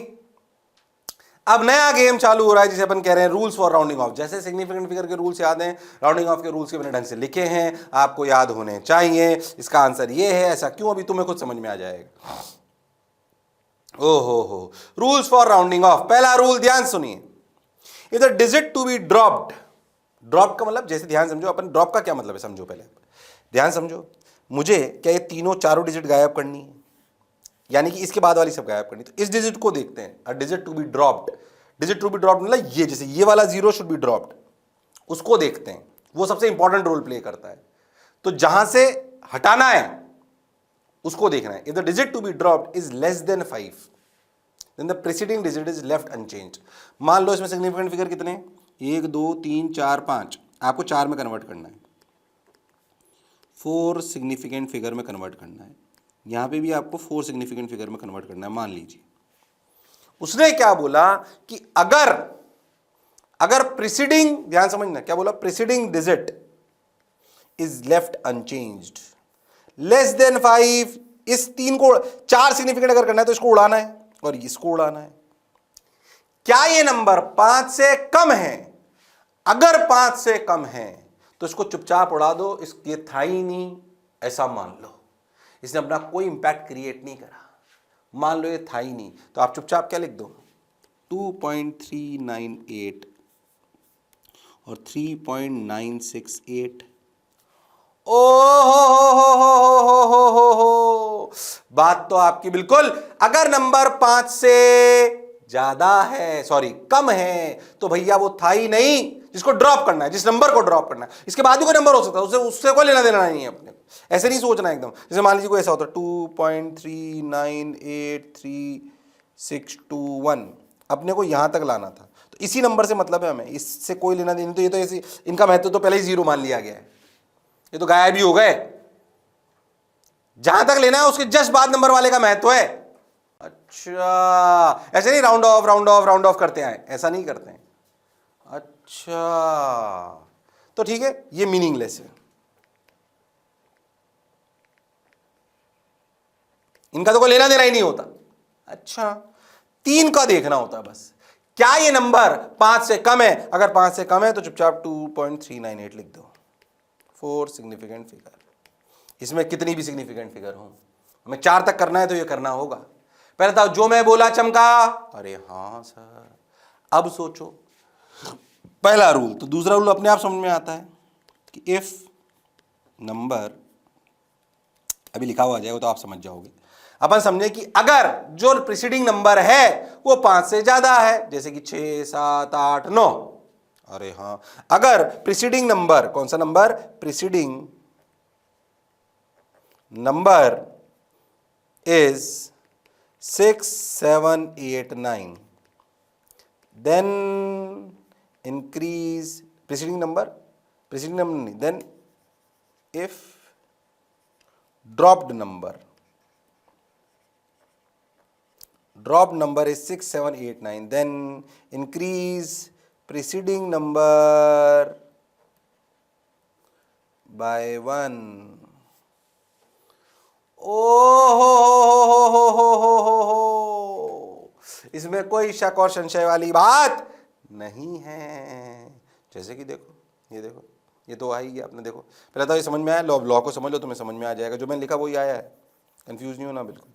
अब नया गेम चालू हो रहा है जिसे अपन कह रहे हैं रूल्स फॉर राउंडिंग ऑफ। जैसे सिग्निफिकेंट फिगर के रूल्स याद हैं, राउंडिंग ऑफ के रूल्स के मैंने ढंग से लिखे हैं, आपको याद होने चाहिए। इसका आंसर ये है, ऐसा क्यों अभी तुम्हें खुद समझ में आ जाएगा। ओहो, रूल्स फॉर राउंडिंग ऑफ। पहला रूल ध्यान सुनिए, if the digit to be dropped, drop का मतलब जैसे ध्यान समझो, अपन ड्रॉप का क्या मतलब है समझो, पहले ध्यान समझो। मुझे क्या ये तीनों चारों डिजिट गायब करनी है, यानी कि इसके बाद वाली सब गायब करनी। तो इस डिजिट को देखते हैं, a digit to be dropped. Digit to be dropped मतलब ये, जैसे ये वाला 0 शुड बी ड्रॉप्ड, उसको देखते हैं। वो सबसे इंपॉर्टेंट रोल प्ले करता है। तो जहां से हटाना है उसको देखना है। If the digit to be dropped is less than 5 then the preceding digit is left unchanged. मान लो इसमें सिग्निफिकेंट फिगर कितने, 1 2 3 4 5, आपको 4 में कन्वर्ट करना है, 4 सिग्निफिकेंट फिगर में कन्वर्ट करना है। यहां पे भी आपको 4 सिग्निफिकेंट फिगर में कन्वर्ट करना है। मान लीजिए उसने क्या बोला कि अगर प्रीसीडिंग, ध्यान समझना क्या बोला, preceding digit is left unchanged less than 5, इस 3 को 4 सिग्निफिकेंट अगर करना है तो इसको उड़ाना है और इसको उड़ाना है। क्या ये नंबर 5 से कम है? अगर 5 से कम है तो इसको चुपचाप उड़ा दो, ये था ही नहीं ऐसा मान लो, इसने अपना कोई इंपैक्ट क्रिएट नहीं करा, मान लो ये था ही नहीं, तो आप चुपचाप क्या लिख दो, 2.398 और 3.968। ओ हो, बात तो आपकी बिल्कुल। अगर नंबर 5 से ज्यादा है, सॉरी कम है, तो भैया वो था ही नहीं जिसको ड्रॉप करना है, जिस नंबर को ड्रॉप करना है। इसके बाद भी कोई नंबर हो सकता है, उससे कोई लेना देना नहीं है अपने को। ऐसे नहीं सोचना एकदम, जैसे मान लीजिए कोई ऐसा होता है 2.3983621, अपने को यहां तक लाना था, तो इसी नंबर से मतलब है हमें, इससे कोई लेना देना। तो ये तो ऐसी, इनका महत्व तो पहले ही 0 मान लिया गया है, ये तो गायब ही हो गए। जहां तक लेना है उसके जस्ट बाद नंबर वाले का महत्व है। अच्छा, ऐसे नहीं round of round of round of करते हैं, ऐसा नहीं करते हैं। अच्छा, तो ठीक है, ये मीनिंगलेस है, इनका तो कोई लेना देना ही नहीं होता। अच्छा, 3 का देखना होता है बस। क्या ये नंबर 5 से कम है? अगर 5 से कम है तो चुपचाप 2.398 लिख दो। 4 सिग्निफिकेंट फिगर। इसमें कितनी भी सिग्निफिकेंट फिगर हो, हमें 4 तक करना है तो ये करना होगा। पहले था जो मैं बोला चमका। अरे हाँ सर, अब सोचो पहला रूल, तो दूसरा रूल अपने आप समझ में आता है कि इफ नंबर, अभी लिखा हुआ आ जाएगा तो आप समझ जाओगे। अपन समझे कि अगर जो प्रीसीडिंग नंबर है वो 5 से ज्यादा है, जैसे कि 6, 7, 8, 9। अरे हाँ, अगर प्रीसीडिंग नंबर, कौन सा number? Preceding number is 6, 7, 8, 9, then increase preceding number नहीं, then if dropped number is 6, 7, 8, 9, then increase preceding number by 1. इसमें कोई शक और संशय वाली बात नहीं है। जैसे कि देखो, ये देखो, ये तो आ ही गया। आपने देखो, पहले तो ये समझ में आया, लॉ को समझ लो, तुम्हें समझ में आ जाएगा। जो मैंने लिखा वही आया है, कंफ्यूज नहीं होना बिल्कुल।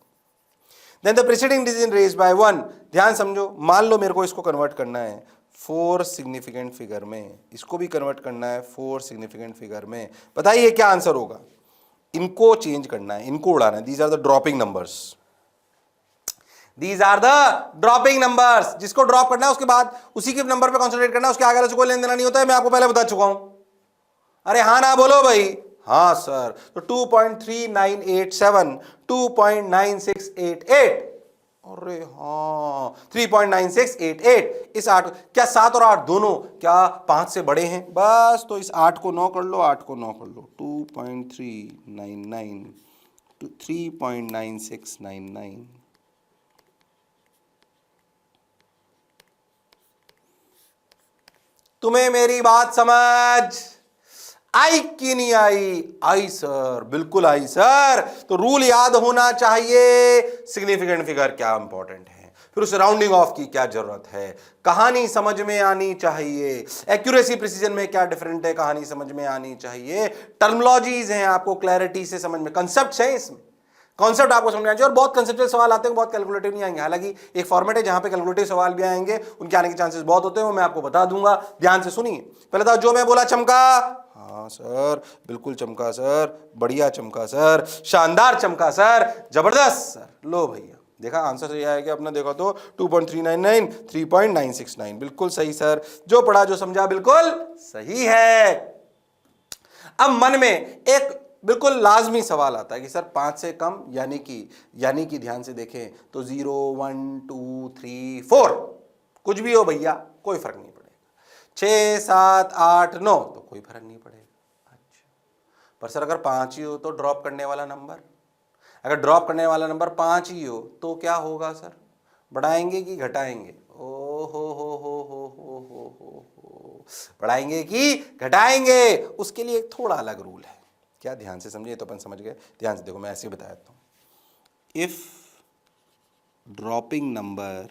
Then the preceding digit raise by 1। ध्यान समझो, मान लो मेरे को इसको कन्वर्ट करना है 4 सिग्निफिकेंट फिगर में, इसको भी कन्वर्ट करना है 4 सिग्निफिकेंट फिगर में। बताइए क्या आंसर होगा? इनको चेंज करना है, इनको उड़ाना है। These are the dropping numbers, these are the dropping numbers. जिसको ड्रॉप करना है उसके बाद उसी के नंबर पे कॉन्सेंट्रेट करना है, उसके आगे वाले से कोई लेन देना नहीं होता है। मैं आपको पहले बता चुका हूं। अरे हाँ ना बोलो भाई। हाँ सर, तो 2.3987, 2.9688। अरे हाँ, 3.9688। इस 8, क्या 7 और 8 दोनों क्या 5 से बड़े हैं? बस तो इस 8 को 9 कर लो, 8 को 9 कर लो। 2.399 to 3.9699। तुम्हें मेरी बात समझ आई कि नहीं आई? आई सर, बिल्कुल आई सर। तो रूल याद होना चाहिए, सिग्निफिकेंट फिगर क्या इंपॉर्टेंट है, फिर उस राउंडिंग ऑफ की क्या जरूरत है, कहानी समझ में आनी चाहिए, एक्यूरेसी प्रिसीजन में क्या डिफरेंट है, कहानी समझ में आनी चाहिए, टर्मिनोलॉजीज हैं, आपको क्लैरिटी से समझ में, कंसेप्ट है इसमें, कॉन्सेप्ट आपको समझना चाहिए। और बहुत कंसेप्चुअल सवाल आते हैं, बहुत कैलकुलेटिव नहीं आएंगे। हालांकि एक फॉर्मेट है जहां पे कैलकुलेटिव सवाल भी आएंगे, उनके आने के चांसेस बहुत होते हैं, वो मैं आपको बता दूंगा। ध्यान से सुनिए। पहले था जो मैं बोला चमका। हाँ सर, बिल्कुल चमका सर, बढ़िया चमका सर, शानदार चमका सर, जबरदस्त सर। लो भैया, देखा आंसर सही आएगा अपना। देखो तो 2.399, 3.969, बिल्कुल सही सर। जो पढ़ा जो समझा बिल्कुल सही है। अब मन में एक बिल्कुल लाजमी सवाल आता है कि सर 5 से कम यानी कि ध्यान से देखें तो 0, 1, 2, 3, 4 कुछ भी हो भैया, कोई फर्क नहीं पड़ेगा। 6, 7, 8, 9 तो कोई फर्क नहीं पड़ेगा। अच्छा, पर सर अगर 5 ही हो तो ड्रॉप करने वाला नंबर, अगर ड्रॉप करने वाला नंबर 5 ही हो तो क्या होगा सर? बढ़ाएंगे कि घटाएंगे? ओ हो, बढ़ाएंगे कि घटाएंगे? उसके लिए एक थोड़ा अलग रूल है। क्या? ध्यान से समझिए तो अपन समझ गए। ध्यान से देखो, मैं ऐसे ही बता देता हूं। If dropping number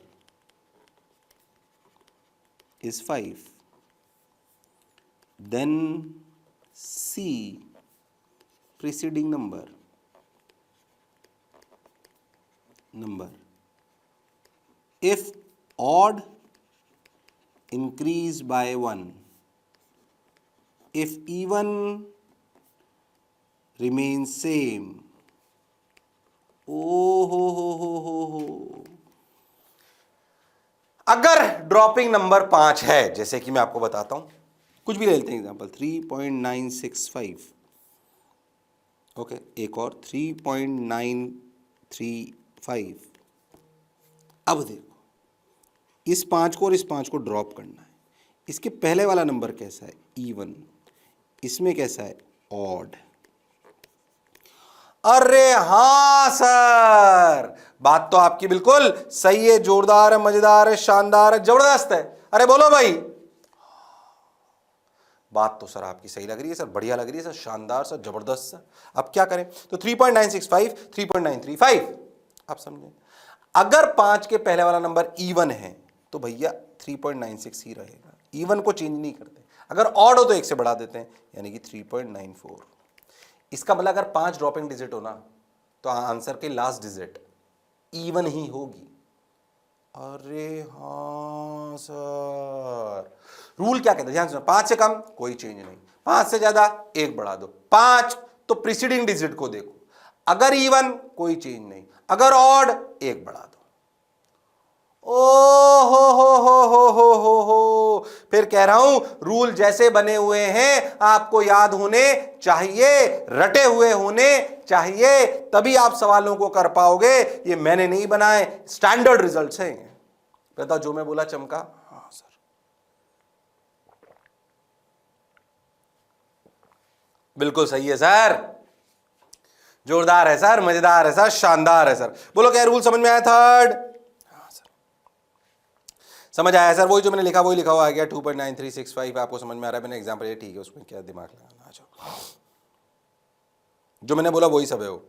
is 5, then the preceding number if odd increase by 1, if even remains same। ओ हो। अगर ड्रॉपिंग नंबर 5 है, जैसे कि मैं आपको बताता हूं, कुछ भी ले लेते हैं एग्जांपल 3.965, ओके, एक और 3.935। अब देखो, इस 5 को और इस 5 को ड्रॉप करना है। इसके पहले वाला नंबर कैसा है? इवन। इसमें कैसा है? ऑड। अरे हाँ सर, बात तो आपकी बिल्कुल सही है, जोरदार है, मजेदार है, शानदार है, जबरदस्त है। अरे बोलो भाई, बात तो सर आपकी सही लग रही है सर, बढ़िया लग रही है सर, शानदार सर, जबरदस्त सर। अब क्या करें? तो 3.965, 3.935। आप समझे? अगर 5 के पहले वाला नंबर इवन है तो भैया 3.96 ही रहेगा, इवन को चेंज नहीं करते। अगर ऑड हो तो 1 से बढ़ा देते हैं, यानी कि 3.94। इसका मतलब अगर 5 ड्रॉपिंग डिजिट हो ना तो आंसर के लास्ट डिजिट इवन ही होगी। अरे हाँ सर, रूल क्या कहता है ध्यान सुनो, 5 से कम कोई चेंज नहीं, 5 से ज्यादा 1 बढ़ा दो। 5 तो प्रीसीडिंग डिजिट को देखो, अगर इवन कोई चेंज नहीं, अगर ऑड 1 बढ़ा दो। ओ हो, फिर कह रहा हूं रूल जैसे बने हुए हैं आपको याद होने चाहिए, रटे हुए होने चाहिए, तभी आप सवालों को कर पाओगे। ये मैंने नहीं बनाए, स्टैंडर्ड रिजल्ट्स हैं। बताओ जो मैं बोला चमका? हाँ सर। बिल्कुल सही है सर, जोरदार है सर, मजेदार है सर, शानदार है सर। बोलो क्या रूल समझ में आया? थर्ड समझ आया सर? वही जो मैंने लिखा वही लिखा हुआ आ गया, 2.9365 आपको समझ में आ रहा है? मैंने एग्जाम्पल ये ठीक है, उसमें क्या दिमाग लगाना। आ जाओ, जो मैंने बोला वही सब है, वो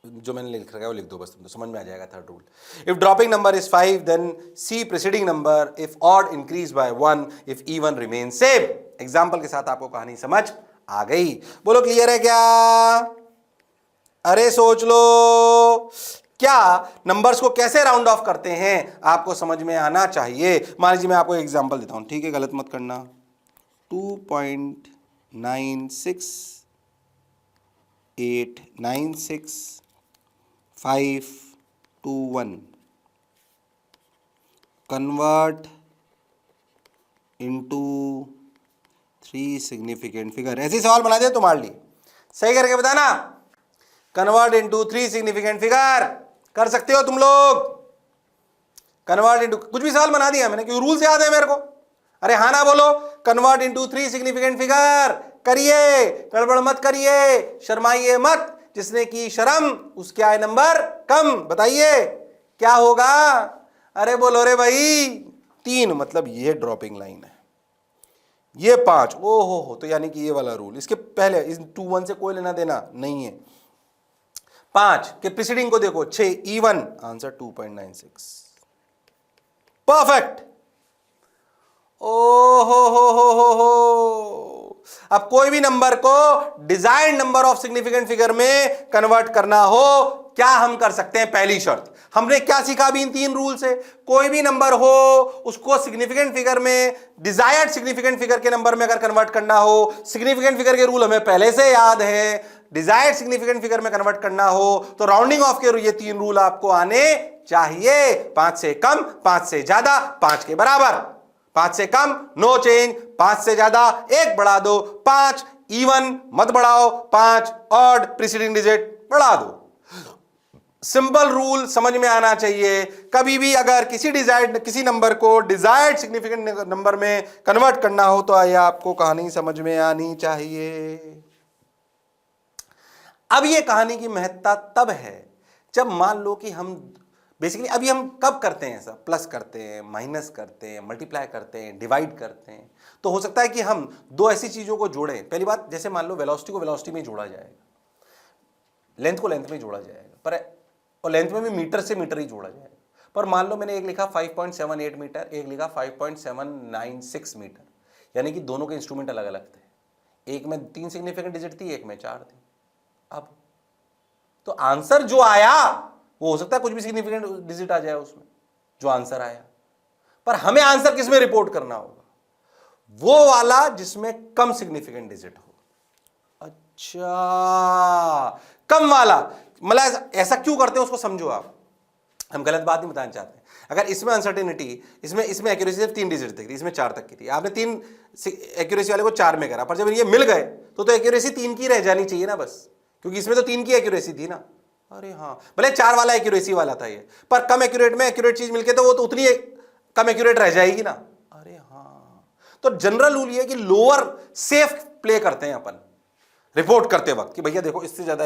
जो मैंने लिख रखा है वो लिख दो बस, तुम तो समझ में आ जाएगा। Third rule, if dropping number is 5 then the preceding number, if odd increase by 1, if even remain same. Example के साथ आपको कहानी समझ आ गई? बोलो क्लियर है क्या? अरे सोच लो, क्या नंबर्स को कैसे राउंड ऑफ करते हैं आपको समझ में आना चाहिए। मान लीजिए मैं आपको एक एग्जांपल देता हूं, ठीक है, गलत मत करना। 2.96896.521 कन्वर्ट इनटू 3 सिग्निफिकेंट फिगर। ऐसे सवाल बना दिया तुम्हारे लिए, सही करके बताना। कन्वर्ट इनटू 3 सिग्निफिकेंट फिगर कर सकते हो तुम लोग। कन्वर्ट इनटू कुछ भी सवाल बना दिया मैंने, क्योंकि रूल्स याद है मेरे को। अरे हाँ ना बोलो, कन्वर्ट इनटू 3 सिग्निफिकेंट फिगर करिए, गड़बड़ मत करिए, शर्माइए मत। जिसने की शर्म उसके आए नंबर कम। बताइए क्या होगा? अरे बोलो रे भाई, 3 मतलब ये ड्रॉपिंग लाइन है, ये 5, ओ हो, तो यानी कि ये वाला रूल। इसके पहले इस 2-1 से कोई लेना देना नहीं है। 5 के प्रीसीडिंग को देखो, 6 इवन, आंसर 2.96, परफेक्ट। ओ हो। अब कोई भी नंबर को desired number of significant figure में कन्वर्ट करना हो, क्या हम कर सकते हैं? पहली शर्त हमने क्या सीखा अभी इन 3 रूल से? कोई भी नंबर हो उसको सिग्निफिकेंट फिगर में, डिजायर्ड सिग्निफिकेंट फिगर के नंबर में अगर कन्वर्ट करना हो, सिग्निफिकेंट फिगर के रूल हमें पहले से याद है, डिजायर्ड सिग्निफिकेंट फिगर में कन्वर्ट करना हो तो राउंडिंग ऑफ के ये 3 रूल आपको आने चाहिए। 5 से कम, 5 से ज्यादा, 5 के बराबर। 5 से कम नो चेंज, 5 से ज्यादा 1 बढ़ा दो। 5 इवन मत बढ़ाओ, 5 ऑड प्रीसीडिंग डिजिट बढ़ा दो। सिंपल रूल समझ में आना चाहिए। कभी भी अगर किसी नंबर को डिजायर्ड सिग्निफिकेंट नंबर में कन्वर्ट करना हो तो यह आपको कहानी समझ में आनी चाहिए। अब ये कहानी की महत्ता तब है जब मान लो कि हम बेसिकली अभी हम कब करते हैं ऐसा, प्लस करते हैं, माइनस करते हैं, मल्टीप्लाई करते हैं, डिवाइड करते हैं। तो हो सकता है कि हम 2 ऐसी चीजों को जोड़ें। पहली बात, जैसे मान लो वेलोसिटी को वेलोसिटी में जोड़ा जाएगा, लेंथ को लेंथ में जोड़ा जाएगा, पर और लेंथ में भी मीटर से मीटर ही जोड़ा जाएगा। पर मान लो मैंने एक लिखा 5.78 मीटर, एक लिखा 5.796 मीटर, यानी कि दोनों के इंस्ट्रूमेंट अलग अलग थे। एक में 3 सिग्निफिकेंट डिजिट थी, एक में 4 थी। अब तो आंसर जो आया वो हो सकता है कुछ भी सिग्निफिकेंट डिजिट आ जाए उसमें जो आंसर आया, पर हमें आंसर किसमें रिपोर्ट करना होगा? वो वाला जिसमें कम सिग्निफिकेंट डिजिट हो। अच्छा, कम वाला मतलब ऐसा क्यों करते हैं उसको समझो आप। हम गलत बात नहीं बताना चाहते। अगर इसमें अनसर्टेनिटी, इसमें एक्यूरेसी सिर्फ 3 डिजिट तक थी, इसमें 4 तक की थी, आपने 3 एक्यूरेसी वाले को 4 में करा, पर जब ये मिल गए तो एक्यूरेसी 3 की रह जानी चाहिए ना बस, क्योंकि इसमें तो 3 की एक्यूरेसी थी ना। अरे हाँ, भले 4 वाला एक्यूरेसी वाला था ये, पर कम एक्यूरेट में एक्यूरेट चीज मिलके तो वो तो उतनी कम एक्यूरेट रह जाएगी ना। अरे हाँ, तो जनरल रूल ये कि लोअर सेफ प्ले करते हैं अपन रिपोर्ट करते वक्त कि भैया देखो इससे ज्यादा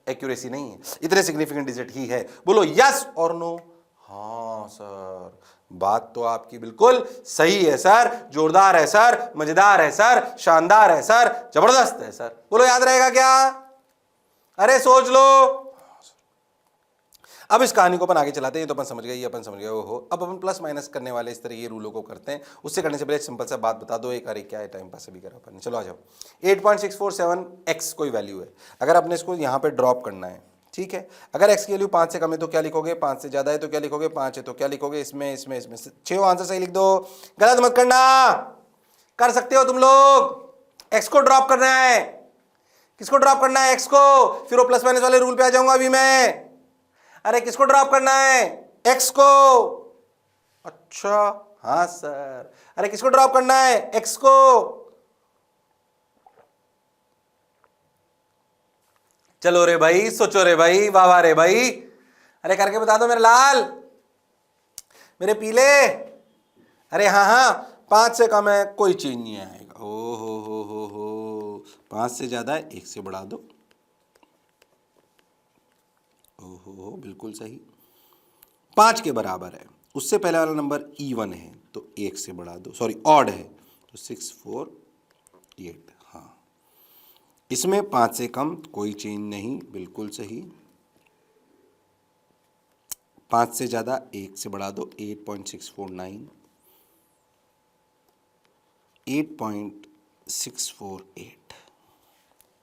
एक्यूरेसी नहीं है, इतने सिग्निफिकेंट डिजिट ही है। बोलो यस और नो? हाँ सर, बात तो आपकी बिल्कुल सही है सर, जोरदार है सर, मजेदार है सर, शानदार है सर, जबरदस्त है सर। बोलो याद रहेगा क्या? अरे सोच लो। अब इस कहानी को अपन आगे चलाते हैं, तो अपन समझ गए, ये अपन समझ गए। ओहो, अब अपन प्लस माइनस करने वाले इस तरह ये रूलों को करते हैं। उससे करने से पहले सिंपल सा बात बता दो, एक अरे क्या है, टाइम पास अभी करा अपन। चलो आ जाओ। 8.647x कोई वैल्यू है, अगर अपने इसको यहाँ पे ड्रॉप करना है, ठीक है। अगर x की वैल्यू 5 से कम है तो क्या लिखोगे, 5 से ज्यादा है तो क्या लिखोगे, 5 है तो क्या लिखोगे, इसमें इसमें इसमें 6 आंसर सही लिख दो, गलत मत करना। कर सकते हो तुम लोग। x को ड्रॉप करना है, किसको ड्रॉप करना है, x को। फिर वो प्लस माइनस वाले रूल पे आ जाऊंगा अभी मैं। अरे किसको ड्रॉप करना है, x को। अच्छा हाँ सर। अरे किसको ड्रॉप करना है, x को। चलो रे भाई, सोचो रे भाई, वाह वाह रे भाई। अरे करके बता दो मेरे लाल, मेरे पीले। अरे हाँ हाँ, 5 से कम है कोई चेंज नहीं आएगा। ओ हो, 5 से ज्यादा है 1 से बढ़ा दो। ओहो बिल्कुल सही। 5 के बराबर है, उससे पहले वाला नंबर इवन है तो 1 से बढ़ा दो, सॉरी ऑड है तो 6 4 8। हाँ, इसमें 5 से कम कोई चेंज नहीं, बिल्कुल सही। 5 से ज़्यादा 1 से बढ़ा दो, 8.649 8.648।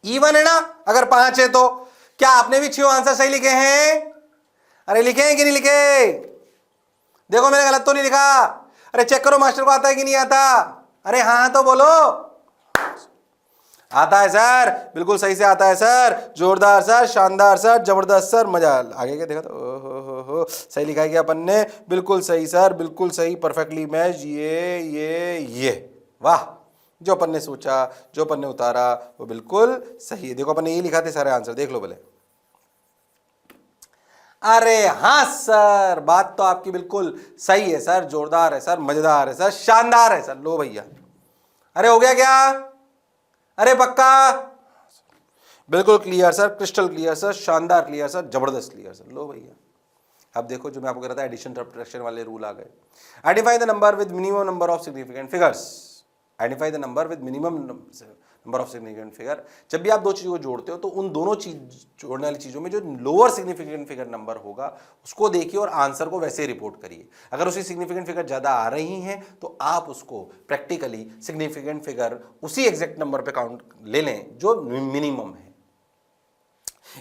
इवन है ना, अगर 5 है तो। क्या आपने भी 6 आंसर सही लिखे हैं? अरे लिखे हैं कि नहीं लिखे? देखो मैंने गलत तो नहीं लिखा। अरे चेक करो मास्टर को आता है कि नहीं आता। अरे हाँ तो बोलो। आता है सर, बिल्कुल सही से आता है सर, जोरदार सर, शानदार सर, जबरदस्त सर, मजा। आगे क्या देखा तो हो सही लिखा है क्या अपन ने, बिल्कुल सही सर, बिल्कुल सही, परफेक्टली मैच। ये वाह, जो अपन ने सोचा, जो अपन ने उतारा वो बिल्कुल सही है। देखो अपन ने ये लिखा थे सारे आंसर, देख लो भले। अरे हाँ सर, बात तो आपकी बिल्कुल सही है सर, जोरदार है सर, मजेदार है सर, शानदार है सर। लो भैया, अरे हो गया क्या? अरे पक्का? बिल्कुल clear sir, crystal clear sir, शानदार क्लियर सर, जबरदस्त क्लियर सर। लो भैया, अब देखो जो मैं आपको कह रहा था, एडिशन सब्ट्रैक्शन वाले रूल आ गए। Identify the number with minimum number of significant figures. Identify the number with minimum number of significant figure. जब भी आप दो चीज़ों को जोड़ते हो तो उन दोनों चीज जोड़ने वाली चीज़ों में जो लोअर सिग्निफिकेंट फिगर नंबर होगा उसको देखिए और आंसर को वैसे रिपोर्ट करिए। अगर उसकी सिग्निफिकेंट फिगर ज़्यादा आ रही हैं तो आप उसको प्रैक्टिकली सिग्निफिकेंट फिगर उसी एग्जैक्ट नंबर पे काउंट ले लें जो मिनिमम है।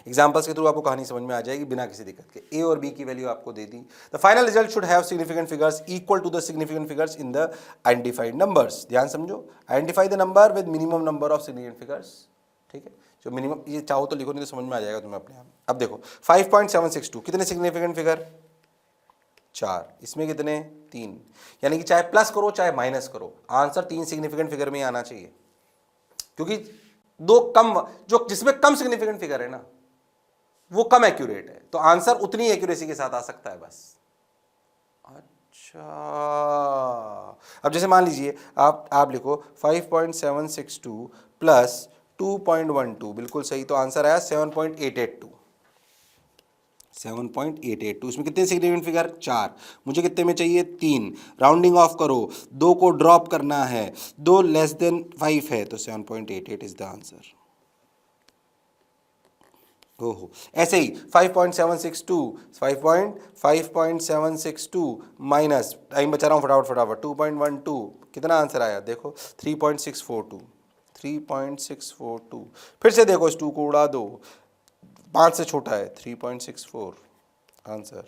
एग्जाम्पल्स के थ्रू आपको कहानी समझ में आ जाएगी बिना किसी दिक्कत के। ए और बी की वैल्यू आपको दे दी। The final result should have significant figures equal to the significant figures in the identified numbers. ध्यान समझो, identify the number with minimum number of significant figures. ठीक है, जो मिनिमम, ये चाहो तो लिखो, नहीं तो समझ में आ जाएगा तुम्हें अपने आप। अब देखो 5.762 कितने सिग्निफिकेंट फिगर? 4। इसमें कितने? 3। यानी कि चाहे प्लस करो चाहे माइनस करो, आंसर 3 सिग्निफिकेंट फिगर में ही आना चाहिए, क्योंकि दो कम, जो जिसमें कम सिग्निफिकेंट फिगर है ना वो कम एक्यूरेट है, तो आंसर उतनी एक्यूरेसी के साथ आ सकता है बस। अच्छा, अब जैसे मान लीजिए आप लिखो 5.762 प्लस 2.12, बिल्कुल सही, तो आंसर आया 7.882। 7.882। इसमें कितने सिग्निफिकेंट फिगर? 4। मुझे कितने में चाहिए? 3। राउंडिंग ऑफ करो, 2 को ड्रॉप करना है, 2 लेस देन 5 है, तो 7.88 इज द आंसर। ओहो, ऐसे ही 5.762 माइनस, टाइम बचा रहा हूँ फटाफट 2.12, कितना आंसर आया देखो? 3.642। फिर से देखो, इस 2 को उड़ा दो, 5 से छोटा है, 3.64 आंसर।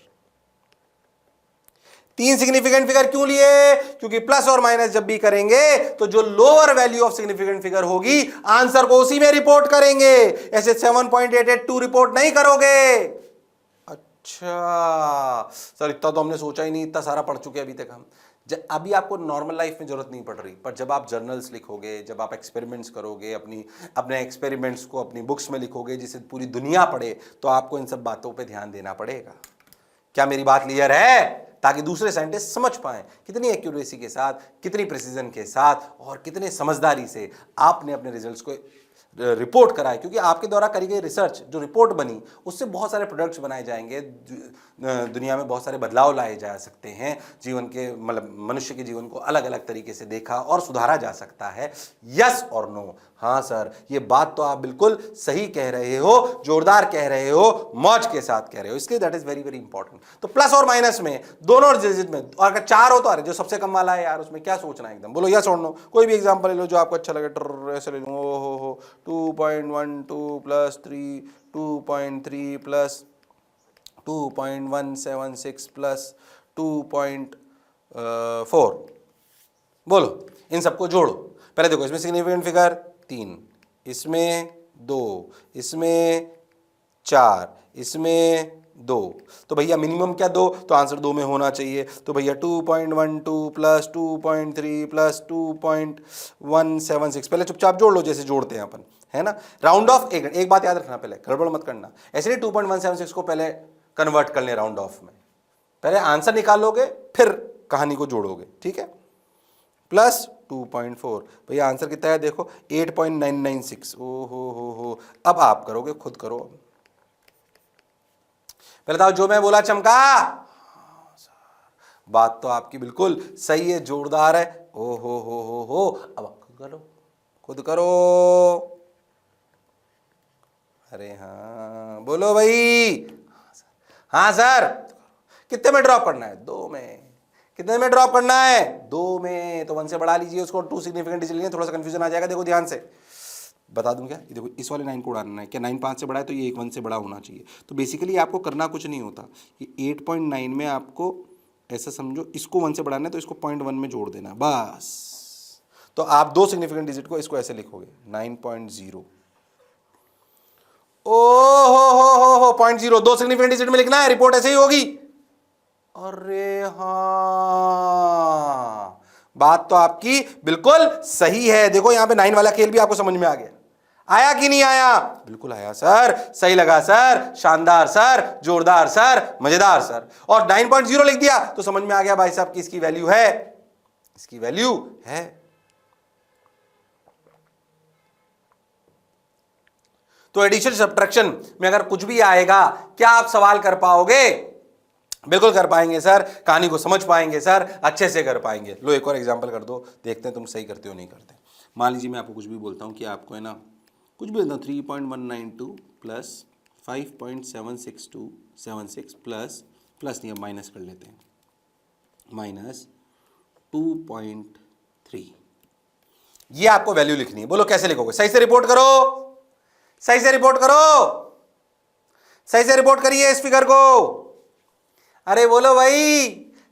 3 सिग्निफिकेंट फिगर क्यों लिए? क्योंकि प्लस और माइनस जब भी करेंगे तो जो lower value of significant figure होगी आंसर को उसी में रिपोर्ट करेंगे, ऐसे 7.882 रिपोर्ट नहीं करोगे। अच्छा सर, इतना तो हमने सोचा ही नहीं, इतना सारा पढ़ चुके अभी तक हम। अभी आपको नॉर्मल लाइफ में जरूरत नहीं पड़ रही, पर जब आप जर्नल्स लिखोगे, जब आप एक्सपेरिमेंट्स करोगे, अपने एक्सपेरिमेंट्स को अपनी बुक्स में लिखोगे जिसे पूरी दुनिया पढ़े, तो आपको इन सब बातों पे ध्यान देना पड़ेगा। क्या मेरी बात क्लियर है? ताकि दूसरे साइंटिस्ट समझ पाएं कितनी एक्यूरेसी के साथ, कितनी प्रिसीजन के साथ और कितने समझदारी से आपने अपने रिजल्ट्स को रिपोर्ट कराए, क्योंकि आपके द्वारा करी गई रिसर्च जो रिपोर्ट बनी उससे बहुत सारे प्रोडक्ट्स बनाए जाएंगे, दुनिया में बहुत सारे बदलाव लाए जा सकते हैं, जीवन के मतलब मनुष्य के जीवन को अलग अलग तरीके से देखा और सुधारा जा सकता है। यस और नो? हाँ सर, ये बात तो आप बिल्कुल सही कह रहे हो, जोरदार कह रहे हो, मौज के साथ कह रहे हो, इसलिए that is very very important. तो प्लस और माइनस में दोनों डिजिट में, और अगर 4 हो तो अरे जो सबसे कम वाला है यार उसमें क्या सोचना है, एकदम बोलो यस और नो। कोई भी एग्जांपल ले लो जो आपको अच्छा लगे, ऐसे ले लो, ओ हो 2.12 प्लस 3, 2.3 प्लस 2.176 प्लस 2.4, बोलो इन सबको जोड़ो। पहले देखो इसमें सिग्निफिकेंट फिगर 3, इसमें 2, इसमें 4, इसमें 2, तो भैया मिनिमम क्या 2, तो आंसर 2 में होना चाहिए। तो भैया 2.12 प्लस 2.3 प्लस 2.176, पहले चुपचाप जोड़ लो जैसे जोड़ते हैं अपन, है ना। राउंड ऑफ एक बात याद रखना, पहले गड़बड़ मत करना, ऐसे नहीं 2.176 को पहले कन्वर्ट कर ले राउंड ऑफ में, पहले आंसर निकालोगे फिर कहानी को जोड़ोगे, ठीक है। प्लस 2.4, भैया आंसर कितना है देखो 8.996, ओ हो, अब आप करोगे, खुद करो। पहले बताओ जो मैं बोला चमका? बात तो आपकी बिल्कुल सही है, जोरदार है, ओ हो, अब खुद करो। अरे हाँ बोलो भाई। हाँ सर, कितने में ड्रॉप करना है? 2 में। कितने में ड्रॉप करना है? 2 में। तो 1 से बढ़ा लीजिए उसको, 2 सिग्निफिकेंट डिजिट लिए, थोड़ा सा कंफ्यूजन आ जाएगा। देखो ध्यान से बता दूं क्या, देखो इस वाले 9 को उड़ाना है क्या, 9 5 से बड़ा है तो ये 1 से बड़ा होना चाहिए। तो बेसिकली आपको करना कुछ नहीं होता, ये 8.9 में आपको ऐसा समझो, इसको 1 से बढ़ाना है तो इसको 0.1 में जोड़ देना बस। तो आप 2 सिग्निफिकेंट डिजिट को इसको ऐसे लिखोगे 9.0, ओ हो 0.0, 2 सिग्निफिकेंट डिजिट में लिखना है, रिपोर्ट ऐसे ही होगी। अरे हाँ, बात तो आपकी बिल्कुल सही है। देखो यहां पे 9 वाला खेल भी आपको समझ में आ गया, आया कि नहीं आया? बिल्कुल आया सर, सही लगा सर, शानदार सर, जोरदार सर, मजेदार सर। और 9.0 लिख दिया तो समझ में आ गया भाई साहब की इसकी वैल्यू है, इसकी वैल्यू है। तो एडिशन सब्ट्रैक्शन में अगर कुछ भी आएगा, क्या आप सवाल कर पाओगे? बिल्कुल कर पाएंगे सर, कहानी को समझ पाएंगे सर, अच्छे से कर पाएंगे। लो एक और एग्जांपल कर दो, देखते हैं तुम सही करते हो नहीं करते। मान लीजिए मैं आपको कुछ भी बोलता हूँ कि आपको है ना, कुछ भी बोलता हूँ 3.192 प्लस 5.76276 प्लस नहीं, अब माइनस कर लेते हैं, माइनस 2.3, ये आपको वैल्यू लिखनी है। बोलो कैसे लिखोगे? सही से रिपोर्ट करो, सही से रिपोर्ट करो, सही से रिपोर्ट करिए इस फिगर को। अरे बोलो भाई,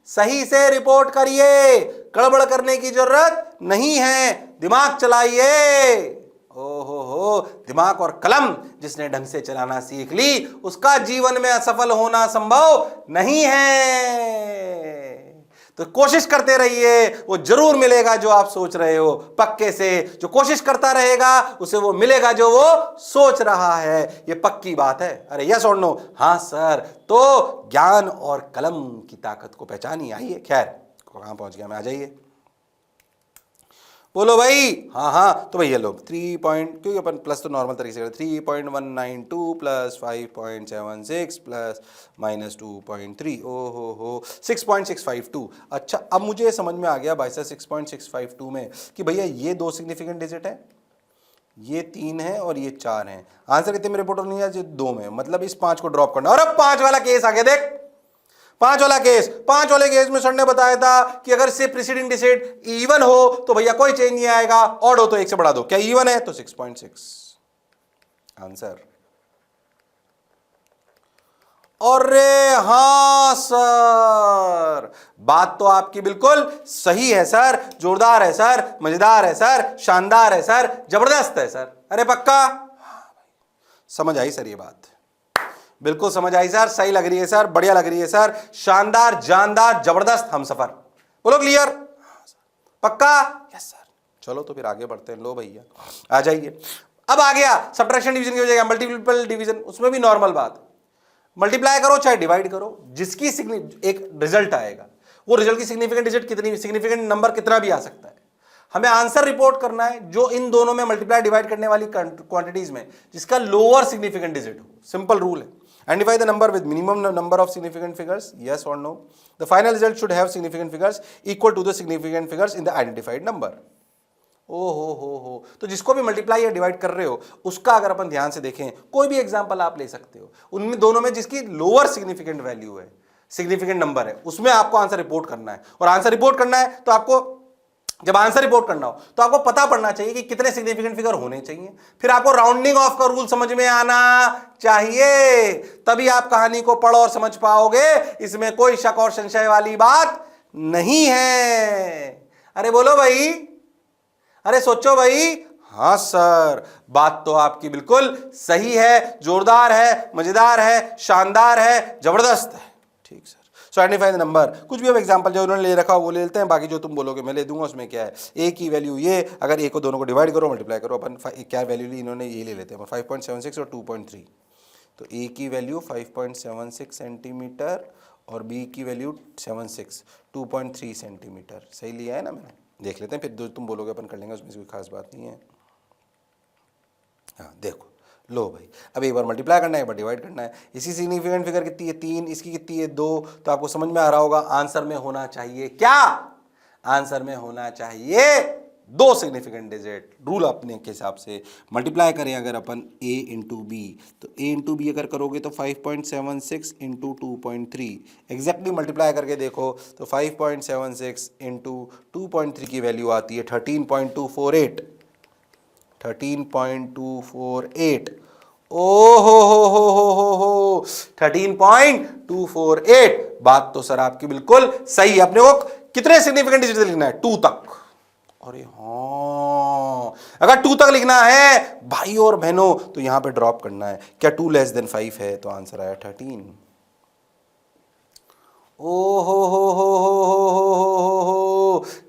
सही से रिपोर्ट करिए, गड़बड़ करने की जरूरत नहीं है, दिमाग चलाइए। हो दिमाग और कलम जिसने ढंग से चलाना सीख ली उसका जीवन में असफल होना संभव नहीं है। तो कोशिश करते रहिए, वो जरूर मिलेगा जो आप सोच रहे हो, पक्के से। जो कोशिश करता रहेगा उसे वो मिलेगा जो वो सोच रहा है, ये पक्की बात है। अरे यस और नो? हाँ सर। तो ज्ञान और कलम की ताकत को पहचानिए। आइए, खैर कहां पहुंच गया मैं, आ जाइए, बोलो भाई। हाँ, तो भैया लो 3 पॉइंट, क्योंकि अपन प्लस तो नॉर्मल तरीके से करते, 3.192 प्लस 5.76 प्लस माइनस 2.3, ओ हो 6.652। अच्छा, अब मुझे समझ में आ गया भाई साहब 6.652 में कि भैया ये 2 सिग्निफिकेंट डिजिट है, ये 3 है और ये 4 है। आंसर कितने में रिपोर्ट नहीं है? 2 में, मतलब इस 5 को ड्रॉप करना। और अब 5 वाला केस आ गया, देख 5 वाले केस में सर ने बताया था कि अगर से प्रीसीडिंग डिजिट इवन हो तो भैया कोई चेंज नहीं आएगा, ऑड हो तो 1 से बढ़ा दो। क्या इवन है? तो 6.6 आंसर। अरे हाँ सर, बात तो आपकी बिल्कुल सही है सर, जोरदार है सर, मजेदार है सर, शानदार है सर, जबरदस्त है सर। अरे पक्का समझ आई सर? ये बात बिल्कुल समझ आई सर, सही लग रही है सर, बढ़िया लग रही है सर, शानदार, जानदार, जबरदस्त, हमसफर। बोलो क्लियर? पक्का? Yes sir. चलो तो फिर आगे बढ़ते हैं। लो भैया आ जाइए। अब आ गया सब्ट्रैक्शन डिवीजन की हो जाएगा, मल्टीपल डिवीजन। उसमें भी नॉर्मल बात, मल्टीप्लाई करो चाहे डिवाइड करो, जिसकी एक रिजल्ट आएगा, वो रिजल्ट की सिग्निफिकेंट डिजिट कितनी, सिग्निफिकेंट नंबर कितना भी आ सकता है। हमें आंसर रिपोर्ट करना है जो इन दोनों में मल्टीप्लाई डिवाइड करने वाली क्वांटिटीज में जिसका लोअर सिग्निफिकेंट डिजिट हो। सिंपल रूल है। Identify the number with minimum number of significant figures, yes और no. The final result should have significant figures equal to the significant figures in the identified number. ओ हो, तो जिसको भी multiply या divide कर रहे हो उसका अगर अपन ध्यान से देखें, कोई भी एग्जांपल आप ले सकते हो, उनमें दोनों में जिसकी लोअर सिग्निफिकेंट वैल्यू है, सिग्निफिकेंट नंबर है, उसमें आपको आंसर रिपोर्ट करना है। और आंसर रिपोर्ट करना है तो आपको, जब आंसर रिपोर्ट करना हो तो आपको पता पड़ना चाहिए कि कितने सिग्निफिकेंट फिगर होने चाहिए। फिर आपको राउंडिंग ऑफ का रूल समझ में आना चाहिए, तभी आप कहानी को पढ़ो और समझ पाओगे। इसमें कोई शक और संशय वाली बात नहीं है। अरे बोलो भाई, अरे सोचो भाई। हां सर, बात तो आपकी बिल्कुल सही है, जोरदार है, मजेदार है, शानदार है, जबरदस्त है। ठीक sir. So identify the number. कुछ भी अब एग्जांपल जो उन्होंने ले रखा वो ले लेते हैं, बाकी जो तुम बोलोगे मैं ले दूंगा। उसमें क्या है, ए की वैल्यू ये, अगर ए को दोनों को डिवाइड करो मल्टीप्लाई करो, अपन क्या वैल्यू ली इन्होंने, ये ले लेते हैं 5.76 और 2.3। तो ए की वैल्यू 5.76 सेंटीमीटर और बी की वैल्यू 2.3 सेंटीमीटर। सही लिया है ना मैंने? देख लेते हैं, फिर जो तुम बोलोगे अपन कर लेंगे, उसमें कोई खास बात नहीं है। हाँ देखो, लो भाई, अब एक बार मल्टीप्लाई करना है, एक बार डिवाइड करना है। इसी सिग्निफिकेंट फिगर कितनी है 3, इसकी कितनी है 2। तो आपको समझ में आ रहा होगा आंसर में होना चाहिए क्या, आंसर में होना चाहिए 2 सिग्निफिकेंट डिजिट। रूल अपने के हिसाब से मल्टीप्लाई करें अगर अपन a इंटू बी, तो a इंटू बी अगर करोगे तो 5.76 इंटू 2.3 एग्जैक्टली मल्टीप्लाई करके देखो तो 5.76 इंटू 2.3 की वैल्यू आती है 13.248। 13.248। ओ हो 13.248। बात तो सर आपकी बिल्कुल सही। अपने को कितने सिग्निफिकेंट डिजिट लिखना है? 2 तक। अरे हाँ, अगर 2 तक लिखना है भाई और बहनों तो यहां पे ड्रॉप करना है। क्या 2 लेस देन 5 है? तो आंसर आया 13। ओ हो,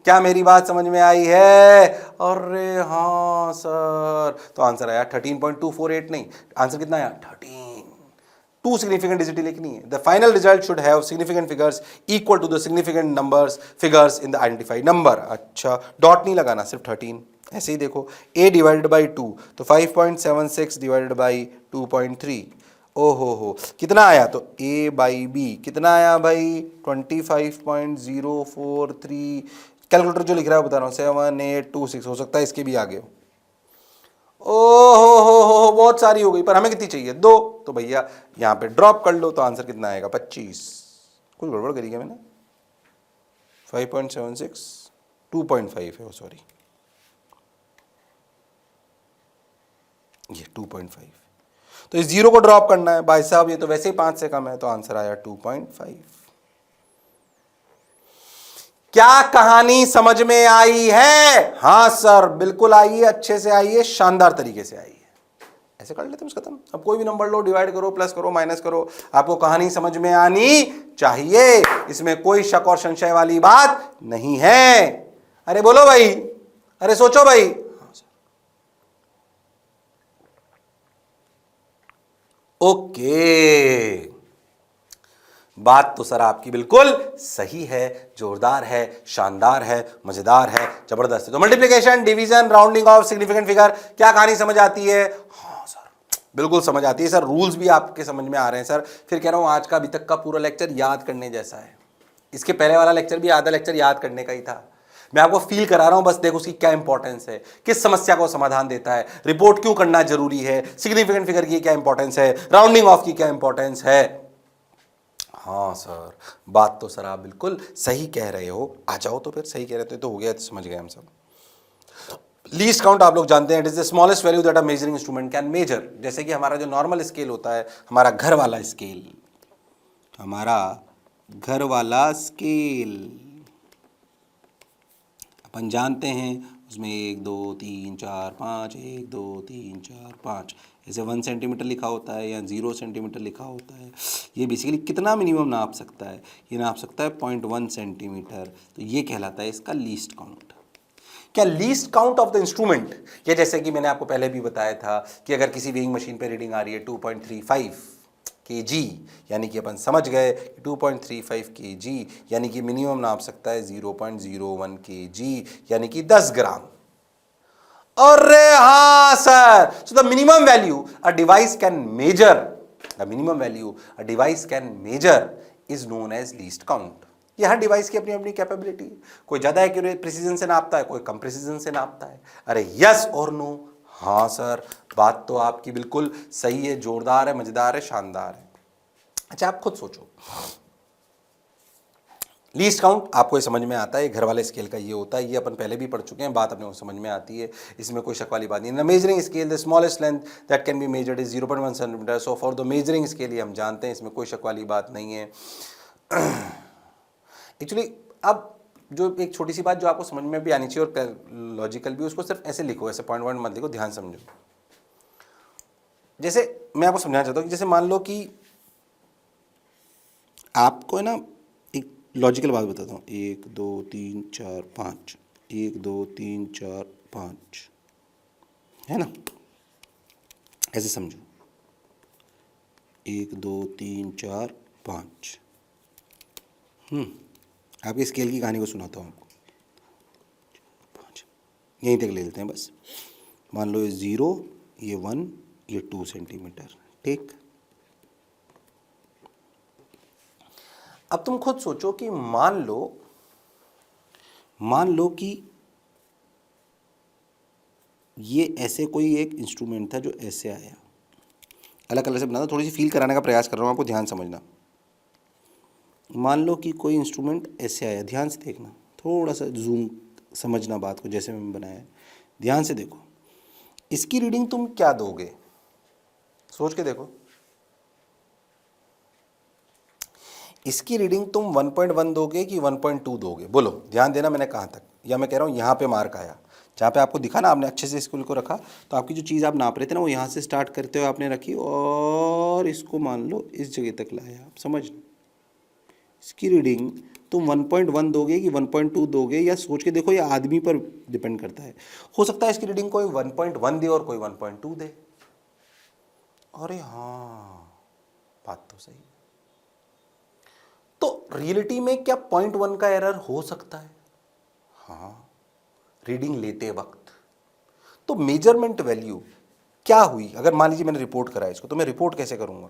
क्या मेरी बात समझ में आई है? अरे हाँ सर, तो आंसर आया 13.248 नहीं, आंसर कितना आया 13। 2 सिग्निफिकेंट डिजिट लिखनी है। The final result should have significant figures equal to the significant numbers figures in the identified number. अच्छा, डॉट नहीं लगाना, सिर्फ 13। ऐसे ही देखो, a डिवाइडेड बाई 2 तो 5.76 डिवाइडेड बाई 2.3। ओ हो, कितना आया? तो a बाई बी कितना आया भाई? 25.043। कैलकुलेटर जो लिख रहा है बता रहा हूँ, 7826। हो सकता है इसके भी आगे हो। ओ हो, बहुत सारी हो गई, पर हमें कितनी चाहिए? 2। तो भैया यहाँ पे ड्रॉप कर लो, तो आंसर कितना आएगा? 25। कुछ गड़बड़ करी क्या मैंने? 5.76 2.5 है, सॉरी, ये 2.5। तो इस 0 को ड्रॉप करना है भाई साहब, ये तो वैसे ही 5 से कम है, तो आंसर आया 2.5। क्या कहानी समझ में आई है? हाँ सर, बिल्कुल आई है, अच्छे से आई है, शानदार तरीके से आई है। ऐसे कर लेते हैं खत्म। अब कोई भी नंबर लो, डिवाइड करो, प्लस करो, माइनस करो, आपको कहानी समझ में आनी चाहिए। इसमें कोई शक और संशय वाली बात नहीं है। अरे बोलो भाई, अरे सोचो भाई। ओके, बात तो सर आपकी बिल्कुल सही है, जोरदार है, शानदार है, मजेदार है, जबरदस्त है। तो multiplication, division, rounding off significant figure, क्या कहानी समझ आती है? हाँ सर, बिल्कुल समझ आती है सर। रूल्स भी आपके समझ में आ रहे हैं सर। फिर कह रहा हूं, आज का अभी तक का पूरा लेक्चर याद करने जैसा है। इसके पहले वाला लेक्चर भी आधा लेक्चर याद करने का ही था। मैं आपको फील करा रहा हूं, बस देखो उसकी क्या इंपॉर्टेंस है, किस समस्या को समाधान देता है, रिपोर्ट क्यों करना जरूरी है, सिग्निफिकेंट फिगर की क्या इंपॉर्टेंस है, राउंडिंग ऑफ की क्या इंपॉर्टेंस है। हाँ सर, बात तो सर आप बिल्कुल सही कह रहे हो। आ जाओ, तो फिर सही कह रहे तो हो गया, तो समझ गए हम सब। लीस्ट काउंट आप लोग जानते हैं, it is the smallest value that a measuring instrument can measure. जैसे कि हमारा जो नॉर्मल स्केल होता है, हमारा घर वाला स्केल, हमारा घर वाला स्केल अपन जानते हैं, उसमें 1 2 3 4 5, 1 2 3 4 5 ऐसे 1 सेंटीमीटर लिखा होता है या 0 सेंटीमीटर लिखा होता है। ये बेसिकली कितना मिनिमम नाप सकता है? ये नाप सकता है 0.1 सेंटीमीटर। तो ये कहलाता है इसका लीस्ट काउंट। क्या least count of the instrument, या जैसे कि मैंने आपको पहले भी बताया था कि अगर किसी वेइंग मशीन पे रीडिंग आ रही है 2.35, kg, यानी कि अपन समझ गए 2.35 kg यानी कि मिनिमम नाप सकता है 0.01 kg यानी कि 10 ग्राम। अरे हाँ sir, so the minimum value a device can measure, the minimum value a device can measure is known as least count. ये हर डिवाइस की अपनी अपनी कैपेबिलिटी है, कोई ज्यादा एक्यूरेट प्रिसीजन से नापता है, कोई कम प्रिसीजन से नापता है। अरे यस और नो? हाँ सर, बात तो आपकी बिल्कुल सही है, जोरदार है, मजेदार है, शानदार है। अच्छा आप खुद सोचो, लीस्ट काउंट आपको ये समझ में आता है, घर वाले स्केल का ये होता है, ये अपन पहले भी पढ़ चुके हैं, बात अपने को समझ में आती है, इसमें कोई शक वाली बात नहीं। Measuring scale the smallest length that can be measured is 0.1 centimetre. So for the measuring scale ये हम जानते हैं, इसमें कोई शक वाली बात नहीं है। एक्चुअली अब जो एक छोटी सी बात जो आपको समझ में भी आनी चाहिए और लॉजिकल भी, उसको सिर्फ ऐसे लिखो, ऐसे पॉइंट पॉइंट मत लिखो, ध्यान समझो। जैसे मैं आपको समझाना चाहता हूँ कि जैसे मान लो कि आपको है ना, एक लॉजिकल बात बताता हूँ, 1 2 3 4 5, 1 2 3 4 5, है ना, ऐसे समझो, 1 2 3 4 5। आपके स्केल की कहानी को सुनाता हूँ आपको, 5 यहीं तक ले लेते हैं बस। मान लो ये 0, ये 1, ये 2 सेंटीमीटर, ठीक। अब तुम खुद सोचो कि मान लो कि ये ऐसे कोई एक इंस्ट्रूमेंट था जो ऐसे आया, अलग अलग से बना था, थोड़ी सी फील कराने का प्रयास कर रहा हूँ आपको, ध्यान समझना। मान लो कि कोई इंस्ट्रूमेंट ऐसे आया, ध्यान से देखना, थोड़ा सा जूम समझना बात को, जैसे मैंने बनाया है, ध्यान से देखो। इसकी रीडिंग तुम क्या दोगे, सोच के देखो। इसकी रीडिंग तुम 1.1 दोगे कि 1.2 दोगे, बोलो, ध्यान देना मैंने कहाँ तक, या मैं कह रहा हूँ यहाँ पे मार्क आया, जहाँ पे आपको दिखा ना, आपने अच्छे से स्कूल को रखा, तो आपकी जो चीज़ आप नाप रहे थे ना, वो यहाँ से स्टार्ट करते हुए आपने रखी और इसको मान लो इस जगह तक लाया, आप समझ। इसकी रीडिंग तुम 1.1 दोगे कि 1.2 दोगे, या सोच के देखो, ये आदमी पर डिपेंड करता है। हो सकता है इसकी रीडिंग कोई 1.1 दे और कोई 1.2 दे। अरे हाँ, बात तो सही। तो रियलिटी में क्या 0.1 का एरर हो सकता है? हाँ, रीडिंग लेते वक्त। तो मेजरमेंट वैल्यू क्या हुई? अगर मान लीजिए मैंने रिपोर्ट करा इसको, तो मैं रिपोर्ट कैसे करूंगा?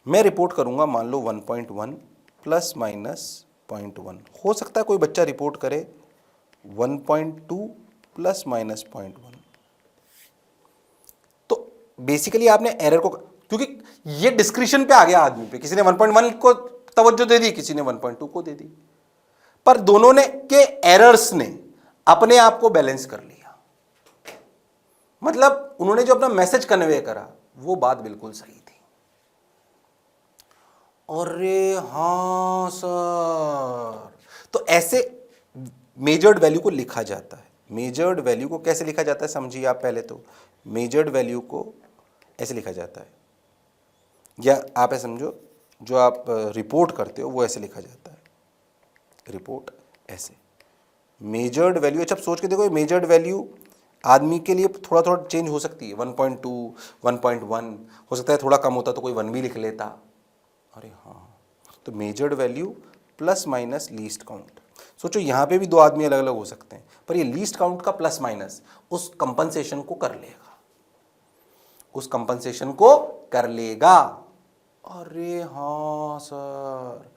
मैं रिपोर्ट करूंगा मान लो 1.1 प्लस माइनस 0.1। हो सकता है कोई बच्चा रिपोर्ट करे 1.2 प्लस माइनस 0.1। तो बेसिकली आपने एरर को, क्योंकि ये डिस्क्रिप्शन पे आ गया आदमी पे, किसी ने 1.1 को तवज्जो दे दी, किसी ने 1.2 को दे दी, पर दोनों ने के एरर्स ने अपने आप को बैलेंस कर लिया। मतलब उन्होंने जो अपना मैसेज कन्वे करा वो बात बिल्कुल सही थी। अरे हाँ सर, तो ऐसे मेजर्ड वैल्यू को लिखा जाता है। मेजर्ड वैल्यू को कैसे लिखा जाता है समझिए आप। पहले तो मेजर्ड वैल्यू को ऐसे लिखा जाता है, या आप ऐसे समझो, जो आप रिपोर्ट करते हो वो ऐसे लिखा जाता है, रिपोर्ट ऐसे। मेजर्ड वैल्यू, अच्छा सोच के देखो, मेजर्ड वैल्यू आदमी के लिए थोड़ा थोड़ा चेंज हो सकती है, 1.2 1.1 हो सकता है, थोड़ा कम होता तो कोई 1 भी लिख लेता। अरे हाँ, तो measured value plus minus least count. सोचो यहाँ पे भी दो आदमी अलग अलग हो सकते हैं, पर ये लीस्ट काउंट का प्लस माइनस उस कंपनसेशन को कर लेगा, उस कंपनसेशन को कर लेगा। अरे हाँ सर,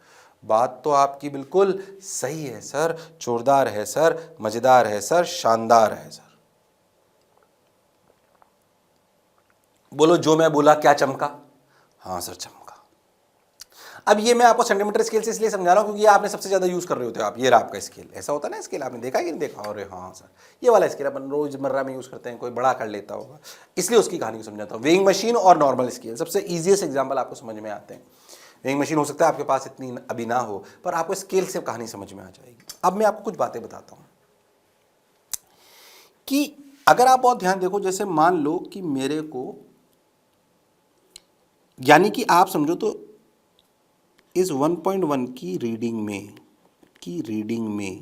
बात तो आपकी बिल्कुल सही है सर, जोरदार है सर, मजेदार है सर, शानदार है सर। बोलो, जो मैं बोला क्या चमका? हाँ सर, चमका। अब ये मैं आपको सेंटीमीटर स्केल से इसलिए समझा रहा हूं क्योंकि आपने सबसे ज्यादा यूज कर रहे होते हो आप, ये रहा आपका स्केल, ऐसा होता है ना स्केल, आपने देखा कि नहीं देखा? अरे हाँ सर, ये वाला स्केल अपन रोजमर्रा में यूज करते हैं, कोई बड़ा कर लेता होगा, इसलिए उसकी कहानी को समझाता हूँ। वेइंग मशीन और नॉर्मल स्केल सबसे ईजिएस्ट एग्जाम्पल आपको समझ में आते हैं। वेइंग मशीन हो सकता है आपके पास इतनी अभी ना हो, पर आपको स्केल से कहानी समझ में आ जाएगी। अब मैं आपको कुछ बातें बताता हूँ कि अगर आप बहुत ध्यान देखो, जैसे मान लो कि मेरे को, यानी कि आप समझो तो इस 1.1 की रीडिंग में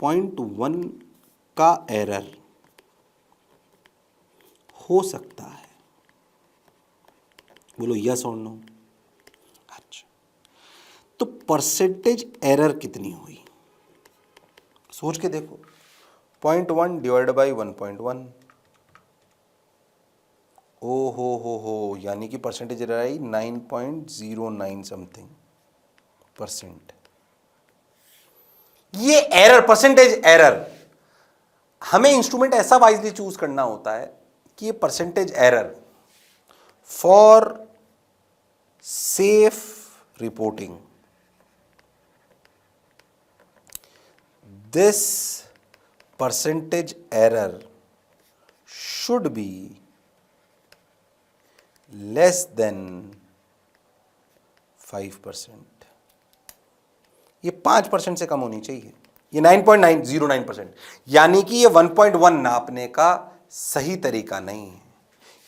0.1 का एरर हो सकता है? बोलो यस और नो। अच्छा, तो परसेंटेज एरर कितनी हुई सोच के देखो। 0.1 डिवाइड बाई 1.1, ओ हो, यानी कि परसेंटेज एरर आई 9.09 समथिंग परसेंट। ये एरर, परसेंटेज एरर, हमें इंस्ट्रूमेंट ऐसा वाइजली चूज करना होता है कि ये percentage error for safe reporting, this percentage error should be less than 5%। ये 5% से कम होनी चाहिए। ये 9.909%, यानी कि ये 1.1 नापने का सही तरीका नहीं है,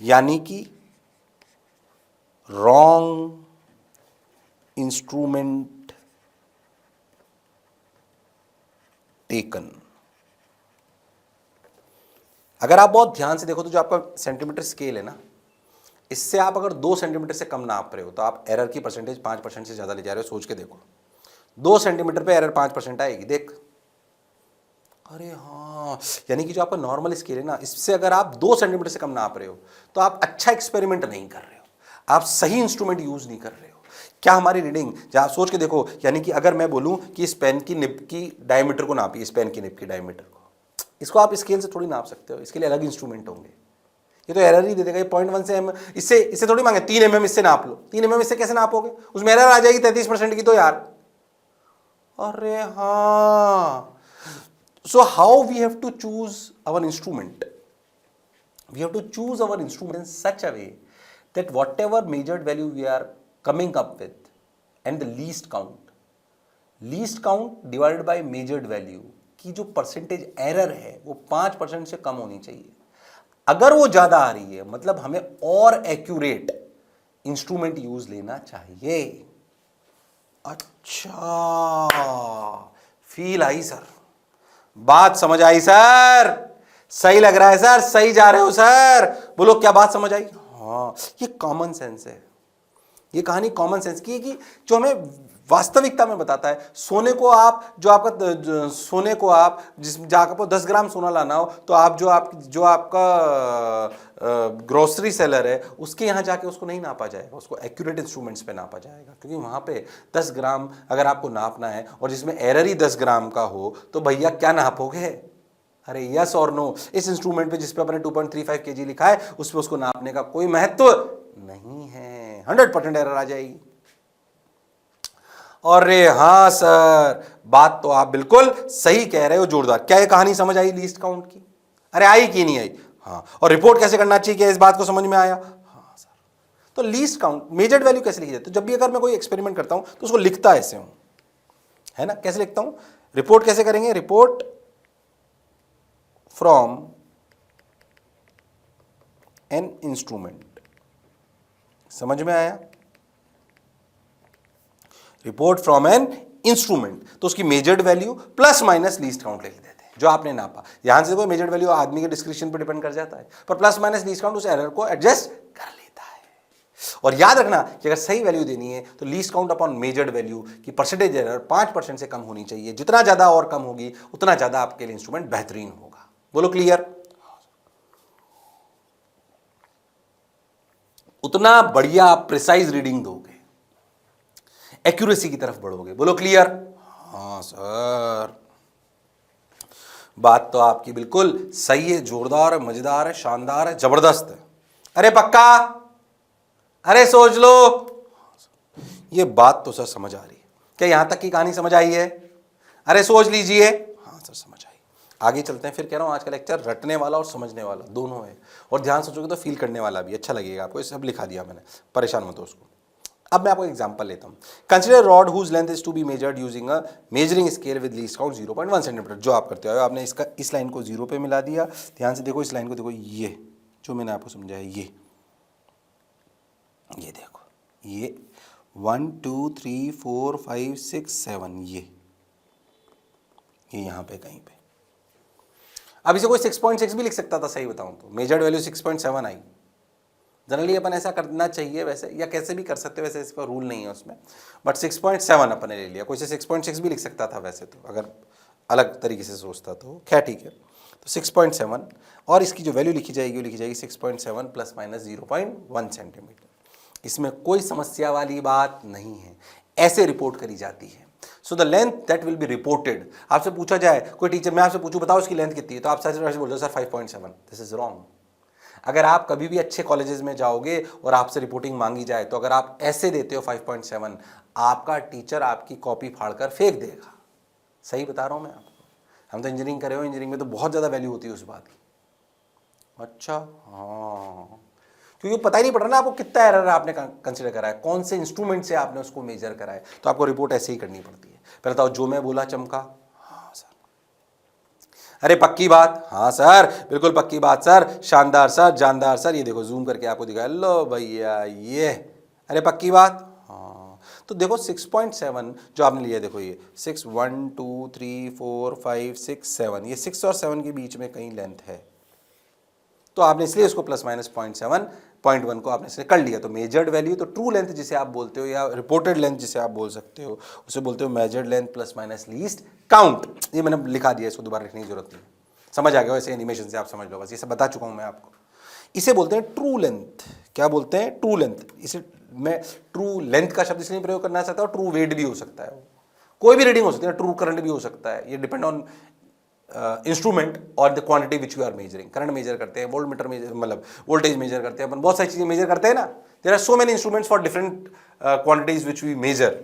यानी कि रॉन्ग इंस्ट्रूमेंट टेकन। अगर आप बहुत ध्यान से देखो तो जो आपका सेंटीमीटर स्केल है ना, इससे आप अगर 2 सेंटीमीटर से कम नाप रहे हो तो आप एरर की परसेंटेज 5% से ज्यादा ले जा रहे हो। सोच के देखो, 2 सेंटीमीटर पे एरर 5% आएगी, देख। अरे हाँ, यानी कि जो आपका नॉर्मल स्केल है ना, इससे अगर आप 2 सेंटीमीटर से कम नाप रहे हो तो आप अच्छा एक्सपेरिमेंट नहीं कर रहे हो, आप सही इंस्ट्रूमेंट यूज नहीं कर रहे हो। क्या हमारी रीडिंग, जहां सोच के देखो, यानी कि अगर मैं बोलूं कि इस पेन की निब की डायमीटर को नापिए, इस पेन की निब की डायमीटर को, इसको आप स्केल से थोड़ी नाप सकते हो, इसके लिए अलग इंस्ट्रूमेंट होंगे। ये तो एरर ही दे देगा। ये 0.1 से इससे थोड़ी मांगे 3 mm इससे नाप लो। 3 mm इससे कैसे नापोगे? उसमें एरर आ जाएगी 33% की तो यार। अरे हाँ, so how we have to choose our instrument? We have to choose our instrument in such a way that whatever measured value we are coming up with and the least count divided by measured value की जो percentage error है वो 5% से कम होनी चाहिए। अगर वो ज्यादा आ रही है मतलब हमें और एक्यूरेट इंस्ट्रूमेंट यूज लेना चाहिए। अच्छा, फील आई सर, बात समझ आई सर, सही लग रहा है सर, सही जा रहे हो सर। बोलो क्या बात समझ आई? हाँ, ये कॉमन सेंस है। ये कहानी कॉमन सेंस की है कि जो हमें वास्तविकता में बताता है। सोने को आप सोने को आप जिस जाकर आपको 10 ग्राम सोना लाना हो तो आप जो आपका ग्रोसरी सेलर है उसके यहाँ जाके उसको नहीं नापा जाएगा, उसको एक्यूरेट इंस्ट्रूमेंट्स पे नापा जाएगा, क्योंकि वहाँ पे 10 ग्राम अगर आपको नापना है और जिसमें एरर ही 10 ग्राम का हो तो भैया क्या नापोगे? अरे यस और नो। इस इंस्ट्रूमेंट पे जिस पे अपने 2.35 kg लिखा है उस पे उसको नापने का कोई महत्व नहीं है, 100% एरर आ जाएगी। अरे हाँ सर, बात तो आप बिल्कुल सही कह रहे हो, जोरदार। क्या ये कहानी समझ आई लीस्ट काउंट की? अरे आई कि नहीं आई? हाँ। और रिपोर्ट कैसे करना चाहिए, क्या इस बात को समझ में आया? हाँ सर। तो लीस्ट काउंट मेजर्ड वैल्यू कैसे लिखी जाती है? तो जब भी अगर मैं कोई एक्सपेरिमेंट करता हूं तो उसको लिखता ऐसे हूं, है ना? कैसे लिखता हूं? रिपोर्ट कैसे करेंगे? Report from an instrument. समझ में आया? रिपोर्ट फ्रॉम एन इंस्ट्रूमेंट, तो उसकी measured value plus minus least count लिख देते हैं जो आपने नापा। यहां से कोई मेजर्ड वैल्यू आदमी के डिस्क्रिप्शन पर डिपेंड कर जाता है, पर प्लस माइनस लीस्ट काउंट उस एरर को एडजस्ट कर लेता है। और याद रखना कि अगर सही वैल्यू देनी है तो least count upon measured value की परसेंटेज एरर 5% से कम होनी चाहिए। जितना ज्यादा और कम होगी उतना ज्यादा आपके लिए इंस्ट्रूमेंट बेहतरीन होगा। बोलो क्लियर? उतना बढ़िया आप प्रिसाइज रीडिंग दोगे, एक्यूरेसी की तरफ बढ़ोगे। बोलो क्लियर? हाँ सर, बात तो आपकी बिल्कुल सही है, जोरदार है, मजेदार है, शानदार है, जबरदस्त है। अरे पक्का? अरे सोच लो। ये बात तो सर समझ आ रही है। क्या यहां तक की कहानी समझ आई है? अरे सोच लीजिए। हाँ सर समझ आई। आगे चलते हैं। फिर कह रहा हूं आज का लेक्चर रटने वाला और समझने वाला दोनों है, और ध्यान सोचोगे तो फील करने वाला भी अच्छा लगेगा आपको। ये सब लिखा दिया मैंने, परेशान मत हो उसको। अब मैं आपको एग्जांपल लेता हूं। Consider rod whose length is to be measured using a measuring scale with least count 0.1 centimetre. जो आप करते हो, आपने इसका इस लाइन को 0 पे मिला दिया। ध्यान से देखो, इस लाइन को देखो, ये जो मैंने आपको समझाया, ये देखो, ये 1 2 3 4 5 6 7, ये यहां पे कहीं पे। अब इसे कोई 6.6 भी लिख सकता था, सही बताऊं तो मेजर्ड वैल्यू 6.7 आई। जनरली अपन ऐसा करना चाहिए वैसे, या कैसे भी कर सकते हो वैसे, इसका रूल नहीं है उसमें, बट 6.7 अपन ने ले लिया। कोई से 6.6 भी लिख सकता था वैसे तो, अगर अलग तरीके से सोचता तो खैर ठीक है। तो 6.7 और इसकी जो वैल्यू लिखी जाएगी वो लिखी जाएगी 6.7 प्लस माइनस 0.1 सेंटीमीटर। इसमें कोई समस्या वाली बात नहीं है, ऐसे रिपोर्ट करी जाती है। So the length that will be reported, आपसे पूछा जाए, कोई टीचर मैं आपसे पूछूं बताओ इसकी लेंथ कितनी है, तो आप सर बोल दो सर 5.7, दिस इज रॉन्ग। अगर आप कभी भी अच्छे कॉलेजेस में जाओगे और आपसे रिपोर्टिंग मांगी जाए, तो अगर आप ऐसे देते हो 5.7, आपका टीचर आपकी कॉपी फाड़कर फेंक देगा। सही बता रहा हूं मैं आपको, हम तो इंजीनियरिंग कर रहे हो, इंजीनियरिंग में तो बहुत ज़्यादा वैल्यू होती है उस बात की। अच्छा हाँ, क्योंकि पता ही नहीं पड़ रहा ना आपको कितना एरर आपने कंसिडर करा है, कौन से इंस्ट्रूमेंट से आपने उसको मेजर करा है, तो आपको रिपोर्ट ऐसे ही करनी पड़ती है। पहले बताओ जो मैं बोला चमका, हाँ सर, अरे पक्की बात, हाँ सर बिल्कुल पक्की बात सर, शानदार सर, जानदार सर, ये देखो जूम करके आपको दिखाया, लो भैया ये, अरे पक्की बात, हाँ। तो देखो 6.7 जो आपने लिया, देखो ये 6 1 2 3 4 5 6 7, ये 6 और 7 के बीच में कहीं लेंथ है, तो आपने इसलिए उसको प्लस माइनस 0.1 को आपने इसलिए कर लिया। तो मेजर्ड वैल्यू, तो ट्रू लेंथ जिसे आप बोलते हो या रिपोर्टेड लेंथ जिसे आप बोल सकते हो, उसे बोलते हो measured length plus minus least count. ये मैंने लिखा दिया, इसको दोबारा लिखने की जरूरत नहीं, समझ आ गया वैसे, एनिमेशन से आप समझ लो, बस ये सब बता चुका हूं मैं आपको। इसे बोलते हैं ट्रू लेंथ। क्या बोलते हैं? True length. इसे मैं ट्रू लेंथ का शब्द इसलिए प्रयोग करना चाहता हूँ, ट्रू वेट भी हो सकता है, कोई भी रीडिंग हो सकती है, ट्रू करंट भी हो सकता है, ये डिपेंड ऑन इंस्ट्रूमेंट और the quantity which you are measuring. Current measure करते हैं, वोल्ट मीटर मेजर, मतलब वोल्टेज मेजर करते हैं अपन, बहुत सारी चीजें मेजर करते हैं ना। There are so many instruments for different quantities which we measure.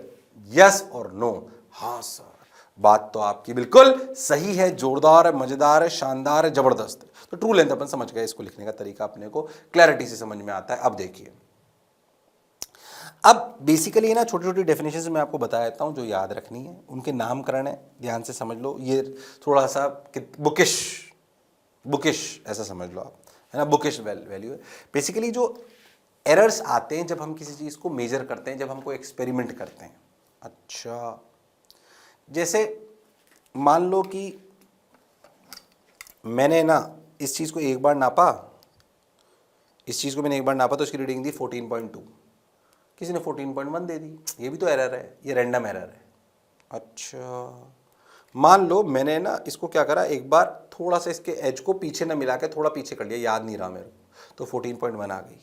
Yes और नो? हाँ सर, बात तो आपकी बिल्कुल सही है, जोरदार है, मजेदार है, शानदार है, जबरदस्त है। तो ट्रू लेंथ अपन समझ गए, इसको लिखने का तरीका अपने को क्लैरिटी से समझ में आता है। अब देखिए, अब बेसिकली ना छोटी छोटी डेफिनेशन मैं आपको बता देता हूं जो याद रखनी है, उनके नामकरण है, ध्यान से समझ लो। ये थोड़ा सा बुकिश ऐसा समझ लो आप, है ना, बुकिश वैल्यू है। बेसिकली जो एरर्स आते हैं जब हम किसी चीज़ को मेजर करते हैं, जब हम कोई एक्सपेरिमेंट करते हैं। अच्छा, जैसे मान लो कि मैंने ना इस चीज़ को एक बार नापा, इस चीज़ को मैंने एक बार नापा तो इसकी रीडिंग दी 14.2, किसी ने 14.1 दे दी, ये भी तो एरर है, ये रैंडम एरर है। अच्छा, मान लो मैंने ना इसको क्या करा, एक बार थोड़ा सा इसके एज को पीछे ना मिला के थोड़ा पीछे कर लिया, याद नहीं रहा मेरे को, तो 14.1 आ गई।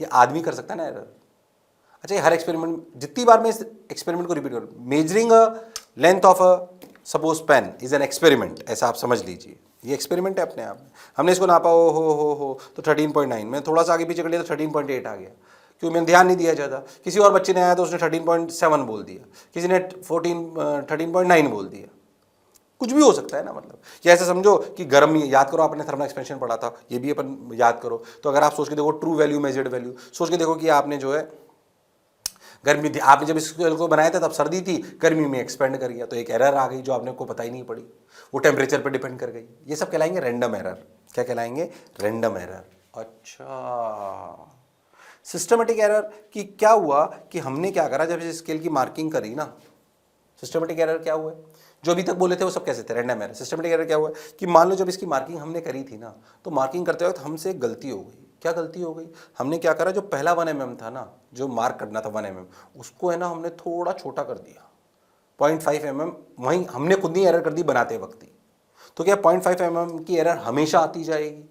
ये आदमी कर सकता है ना एरर। अच्छा, ये हर एक्सपेरिमेंट, जितनी बार मैं इस एक्सपेरिमेंट को रिपीट करूँ, measuring a length of a suppose pen is an experiment, ऐसा आप समझ लीजिए, ये एक्सपेरिमेंट है अपने आप में। हमने इसको नापा हो तो 13.9, मैं थोड़ा सा आगे पीछे कर लिया तो 13.8 आ गया, क्यों? मैंने ध्यान नहीं दिया ज़्यादा। किसी और बच्चे ने आया तो उसने 13.7 बोल दिया, किसी ने 13.9 बोल दिया, कुछ भी हो सकता है ना। मतलब ये ऐसा समझो कि गर्म, याद करो आपने थर्मल एक्सपेंशन पढ़ा था, ये भी अपन याद करो। तो अगर आप सोच के देखो ट्रू वैल्यू मेजर्ड वैल्यू, सोच के देखो कि आपने जो है गर्मी थी, आपने जब इसको को बनाया था तब सर्दी थी, गर्मी में एक्सपेंड कर गया, तो एक एरर आ गई जो आपने को पता ही नहीं पड़ी, वो टेम्परेचर पर डिपेंड कर गई। ये सब कहलाएंगे रैंडम एरर। क्या कहलाएंगे? Random error. अच्छा, सिस्टमेटिक एरर की क्या हुआ कि हमने क्या करा, जब इस स्केल की मार्किंग करी ना, सिस्टमेटिक एरर क्या हुआ, जो अभी तक बोले थे वो सब कैसे थे? Random error. सिस्टमेटिक एरर क्या हुआ कि मान लो जब इसकी मार्किंग हमने करी थी ना, तो मार्किंग करते वक्त हमसे एक गलती हो गई। क्या गलती हो गई? हमने क्या करा, जो पहला 1 mm था ना, जो मार्क करना था 1 mm, उसको है ना हमने थोड़ा छोटा कर दिया, 0.5 mm। वहीं हमने खुद ही एरर कर दी बनाते वक्त ही। तो क्या 0.5 mm की एरर हमेशा आती जाएगी?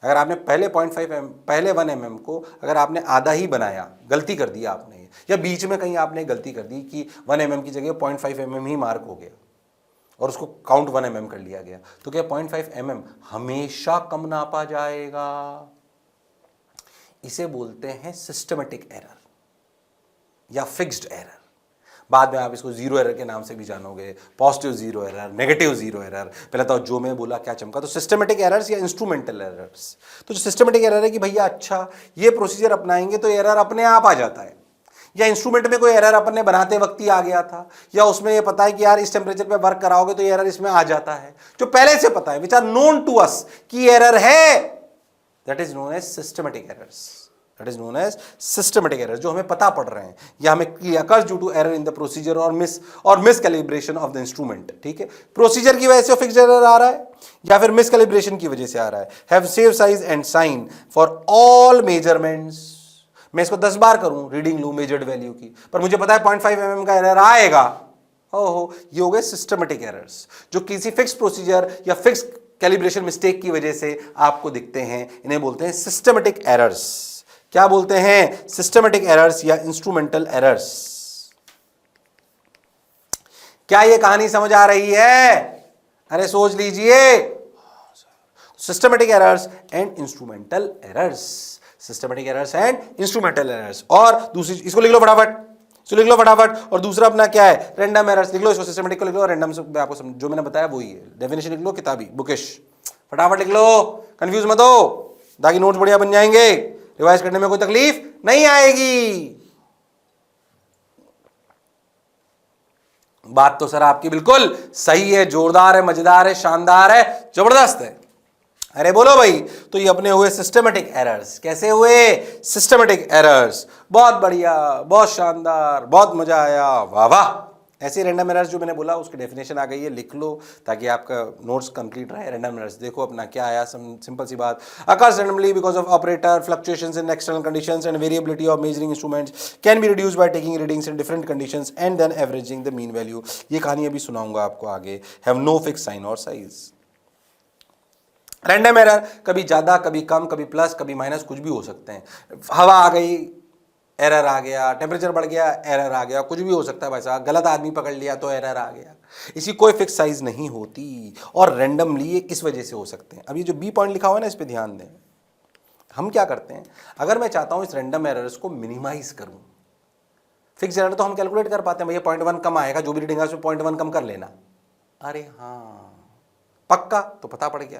अगर आपने पहले 0.5 mm, पहले 1 mm को अगर आपने आधा ही बनाया, गलती कर दी आपने, या बीच में कहीं आपने गलती कर दी कि 1 mm की जगह 0.5 mm ही मार्क हो गया और उसको काउंट 1 mm कर लिया गया, तो क्या 0.5 mm हमेशा कम नापा जाएगा? इसे बोलते हैं सिस्टमेटिक एरर या फिक्स्ड एरर। बाद में आप इसको जीरो एरर के नाम से भी जानोगे, positive zero error, negative zero error. पहले तो जो मैं बोला क्या चमका, तो सिस्टमेटिक एरर्स या इंस्ट्रूमेंटल एरर्स। तो जो सिस्टमेटिक एरर है कि भैया अच्छा ये प्रोसीजर अपनाएंगे तो एरर अपने आप आ जाता है, या इंस्ट्रूमेंट में कोई एरर अपन ने बनाते वक्त ही आ गया था, या उसमें ये पता है कि यार इस टेम्परेचर पे वर्क कराओगे तो ये एरर इसमें आ जाता है, जो पहले से पता है, which are known to us कि एरर है, that is known as systematic errors. That is known as systematic error, जो हमें पता पड़ रहे हैं या हमें occurs due to error in the procedure और miscalibration of the instrument. ठीक है, प्रोसीजर की वजह से फिक्स्ड एरर आ रहा है या फिर मिस कैलिब्रेशन की वजह से आ रहा है। Have same size and sign for all measurements. मैं इसको 10 बार करूं, रीडिंग लूं मेजर्ड वैल्यू की, पर मुझे पता है 0.5 mm का एरर आएगा। ओहो, ये हो गए सिस्टमेटिक एरर्स, जो किसी फिक्स प्रोसीजर या फिक्स कैलिब्रेशन मिस्टेक की वजह से आपको दिखते हैं। इन्हें बोलते हैं सिस्टमेटिक एरर्स। क्या बोलते हैं? सिस्टमेटिक एरर्स या इंस्ट्रूमेंटल एरर्स। क्या ये कहानी समझ आ रही है? अरे सोच लीजिए। Systematic errors and instrumental errors, systematic errors and instrumental errors. और दूसरी, इसको लिख लो फटाफट, इसको लिख लो फटाफट। और दूसरा अपना क्या है? रैंडम एरर्स लिख लो, इसको सिस्टमेटिक को लिख लो, रैंडम से आपको जो मैंने बताया वही है। डेफिनेशन लिख लो, किताबी बुकिश, फटाफट लिख लो, कंफ्यूज मत हो, ताकि नोट्स बढ़िया बन जाएंगे, रिवाइज करने में कोई तकलीफ नहीं आएगी। बात तो सर आपकी बिल्कुल सही है, जोरदार है, मजेदार है, शानदार है, जबरदस्त है। अरे बोलो भाई। तो ये अपने हुए सिस्टमेटिक एरर्स। कैसे हुए? Systematic errors. बहुत बढ़िया, बहुत शानदार, बहुत मजा आया, वाह वाह। ऐसे रैंडम एरर्स जो मैंने बोला उसकी डेफिनेशन आ गई है, लिख लो ताकि आपका नोट्स कंप्लीट रहे। रैंडम एरर्स देखो अपना क्या आया, सिंपल सी बात। Occurs randomly because of operator fluctuations in external conditions and variability of measuring instruments can be reduced by taking readings in different conditions and then averaging the mean value. ये कहानी अभी सुनाऊंगा आपको आगे। हैव नो फिक्स साइन और size. Random error कभी ज्यादा, कभी कम, कभी प्लस, कभी माइनस, कुछ भी हो सकते हैं। हवा आ गई, एरर आ गया, टेम्परेचर बढ़ गया, एरर आ गया, कुछ भी हो सकता है भाई साहब। गलत आदमी पकड़ लिया तो एरर आ गया। इसी कोई फिक्स साइज नहीं होती और रैंडमली ये इस वजह से हो सकते हैं। अब ये जो बी पॉइंट लिखा हुआ है ना, इस पे ध्यान दें। हम क्या करते हैं, अगर मैं चाहता हूं इस रैंडम एरर्स को मिनिमाइज करूं, फिक्स एरर तो हम कैलकुलेट कर पाते हैं, भैया 0.1 कम आएगा, जो भी रीडिंग है उसमें 0.1 कम कर लेना। अरे हाँ, पक्का, तो पता पड़ गया।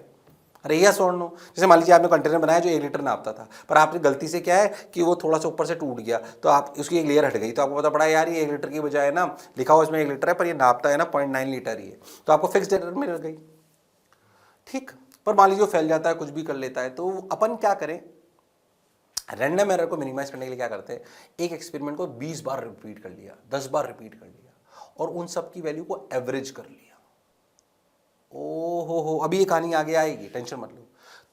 अरे यस और नो। जैसे मान लीजिए आपने कंटेनर बनाया जो 1 लीटर नापता था, पर आपने गलती से क्या है कि वो थोड़ा सा ऊपर से टूट गया, तो आप उसकी एक लेयर हट गई, तो आपको पता पड़ा यार ये 1 लीटर की बजाय ना, लिखा हुआ इसमें 1 लीटर है पर ये नापता है ना 0.9 लीटर ही है, तो आपको फिक्स्ड एरर मिल गई। ठीक, पर मान लीजिए फैल जाता है, कुछ भी कर लेता है, तो अपन क्या करें? रैंडम एरर को मिनिमाइज करने के लिए क्या करते हैं, एक एक्सपेरिमेंट को 20 बार रिपीट कर लिया, 10 बार रिपीट कर लिया और उन सब की वैल्यू को एवरेज कर लिया। ओ हो, अभी ये कहानी आगे आएगी, टेंशन मत लो।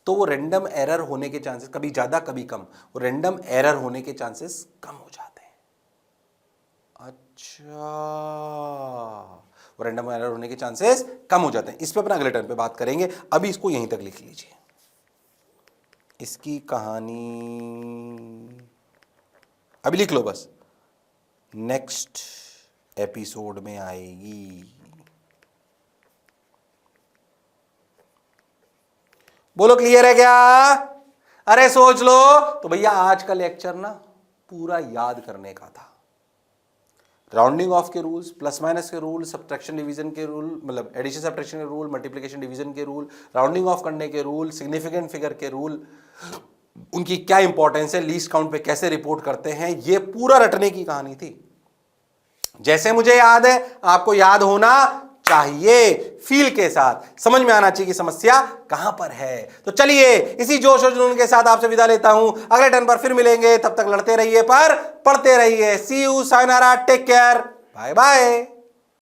तो वो रैंडम एरर होने के चांसेस, कभी ज्यादा कभी कम, वो रैंडम एरर होने के चांसेस कम हो जाते हैं। अच्छा, वो रैंडम एरर होने के चांसेस कम हो जाते हैं। इस पे अपना अगले टर्न पे बात करेंगे, अभी इसको यहीं तक लिख लीजिए। इसकी कहानी अभी लिख लो बस, नेक्स्ट एपिसोड में आएगी। बोलो क्लियर है क्या? अरे सोच लो। तो भैया आज का लेक्चर ना पूरा याद करने का था। राउंडिंग ऑफ के रूल्स, प्लस माइनस के रूल, सब्ट्रैक्शन डिवीजन के रूल, मतलब एडिशन सब्ट्रैक्शन के रूल, मल्टीप्लिकेशन डिवीजन के रूल, राउंडिंग ऑफ करने के रूल, सिग्निफिकेंट फिगर के रूल, उनकी क्या इंपॉर्टेंस है, लीस्ट काउंट पे कैसे रिपोर्ट करते हैं, ये पूरा रटने की कहानी थी। जैसे मुझे याद है आपको याद होना चाहिए, फील के साथ समझ में आना चाहिए कि समस्या कहां पर है। तो चलिए इसी जोश और जुनून के साथ आपसे विदा लेता हूं, अगले टर्न पर फिर मिलेंगे, तब तक लड़ते रहिए पर पढ़ते रहिए। See you, sayonara, take care, bye bye.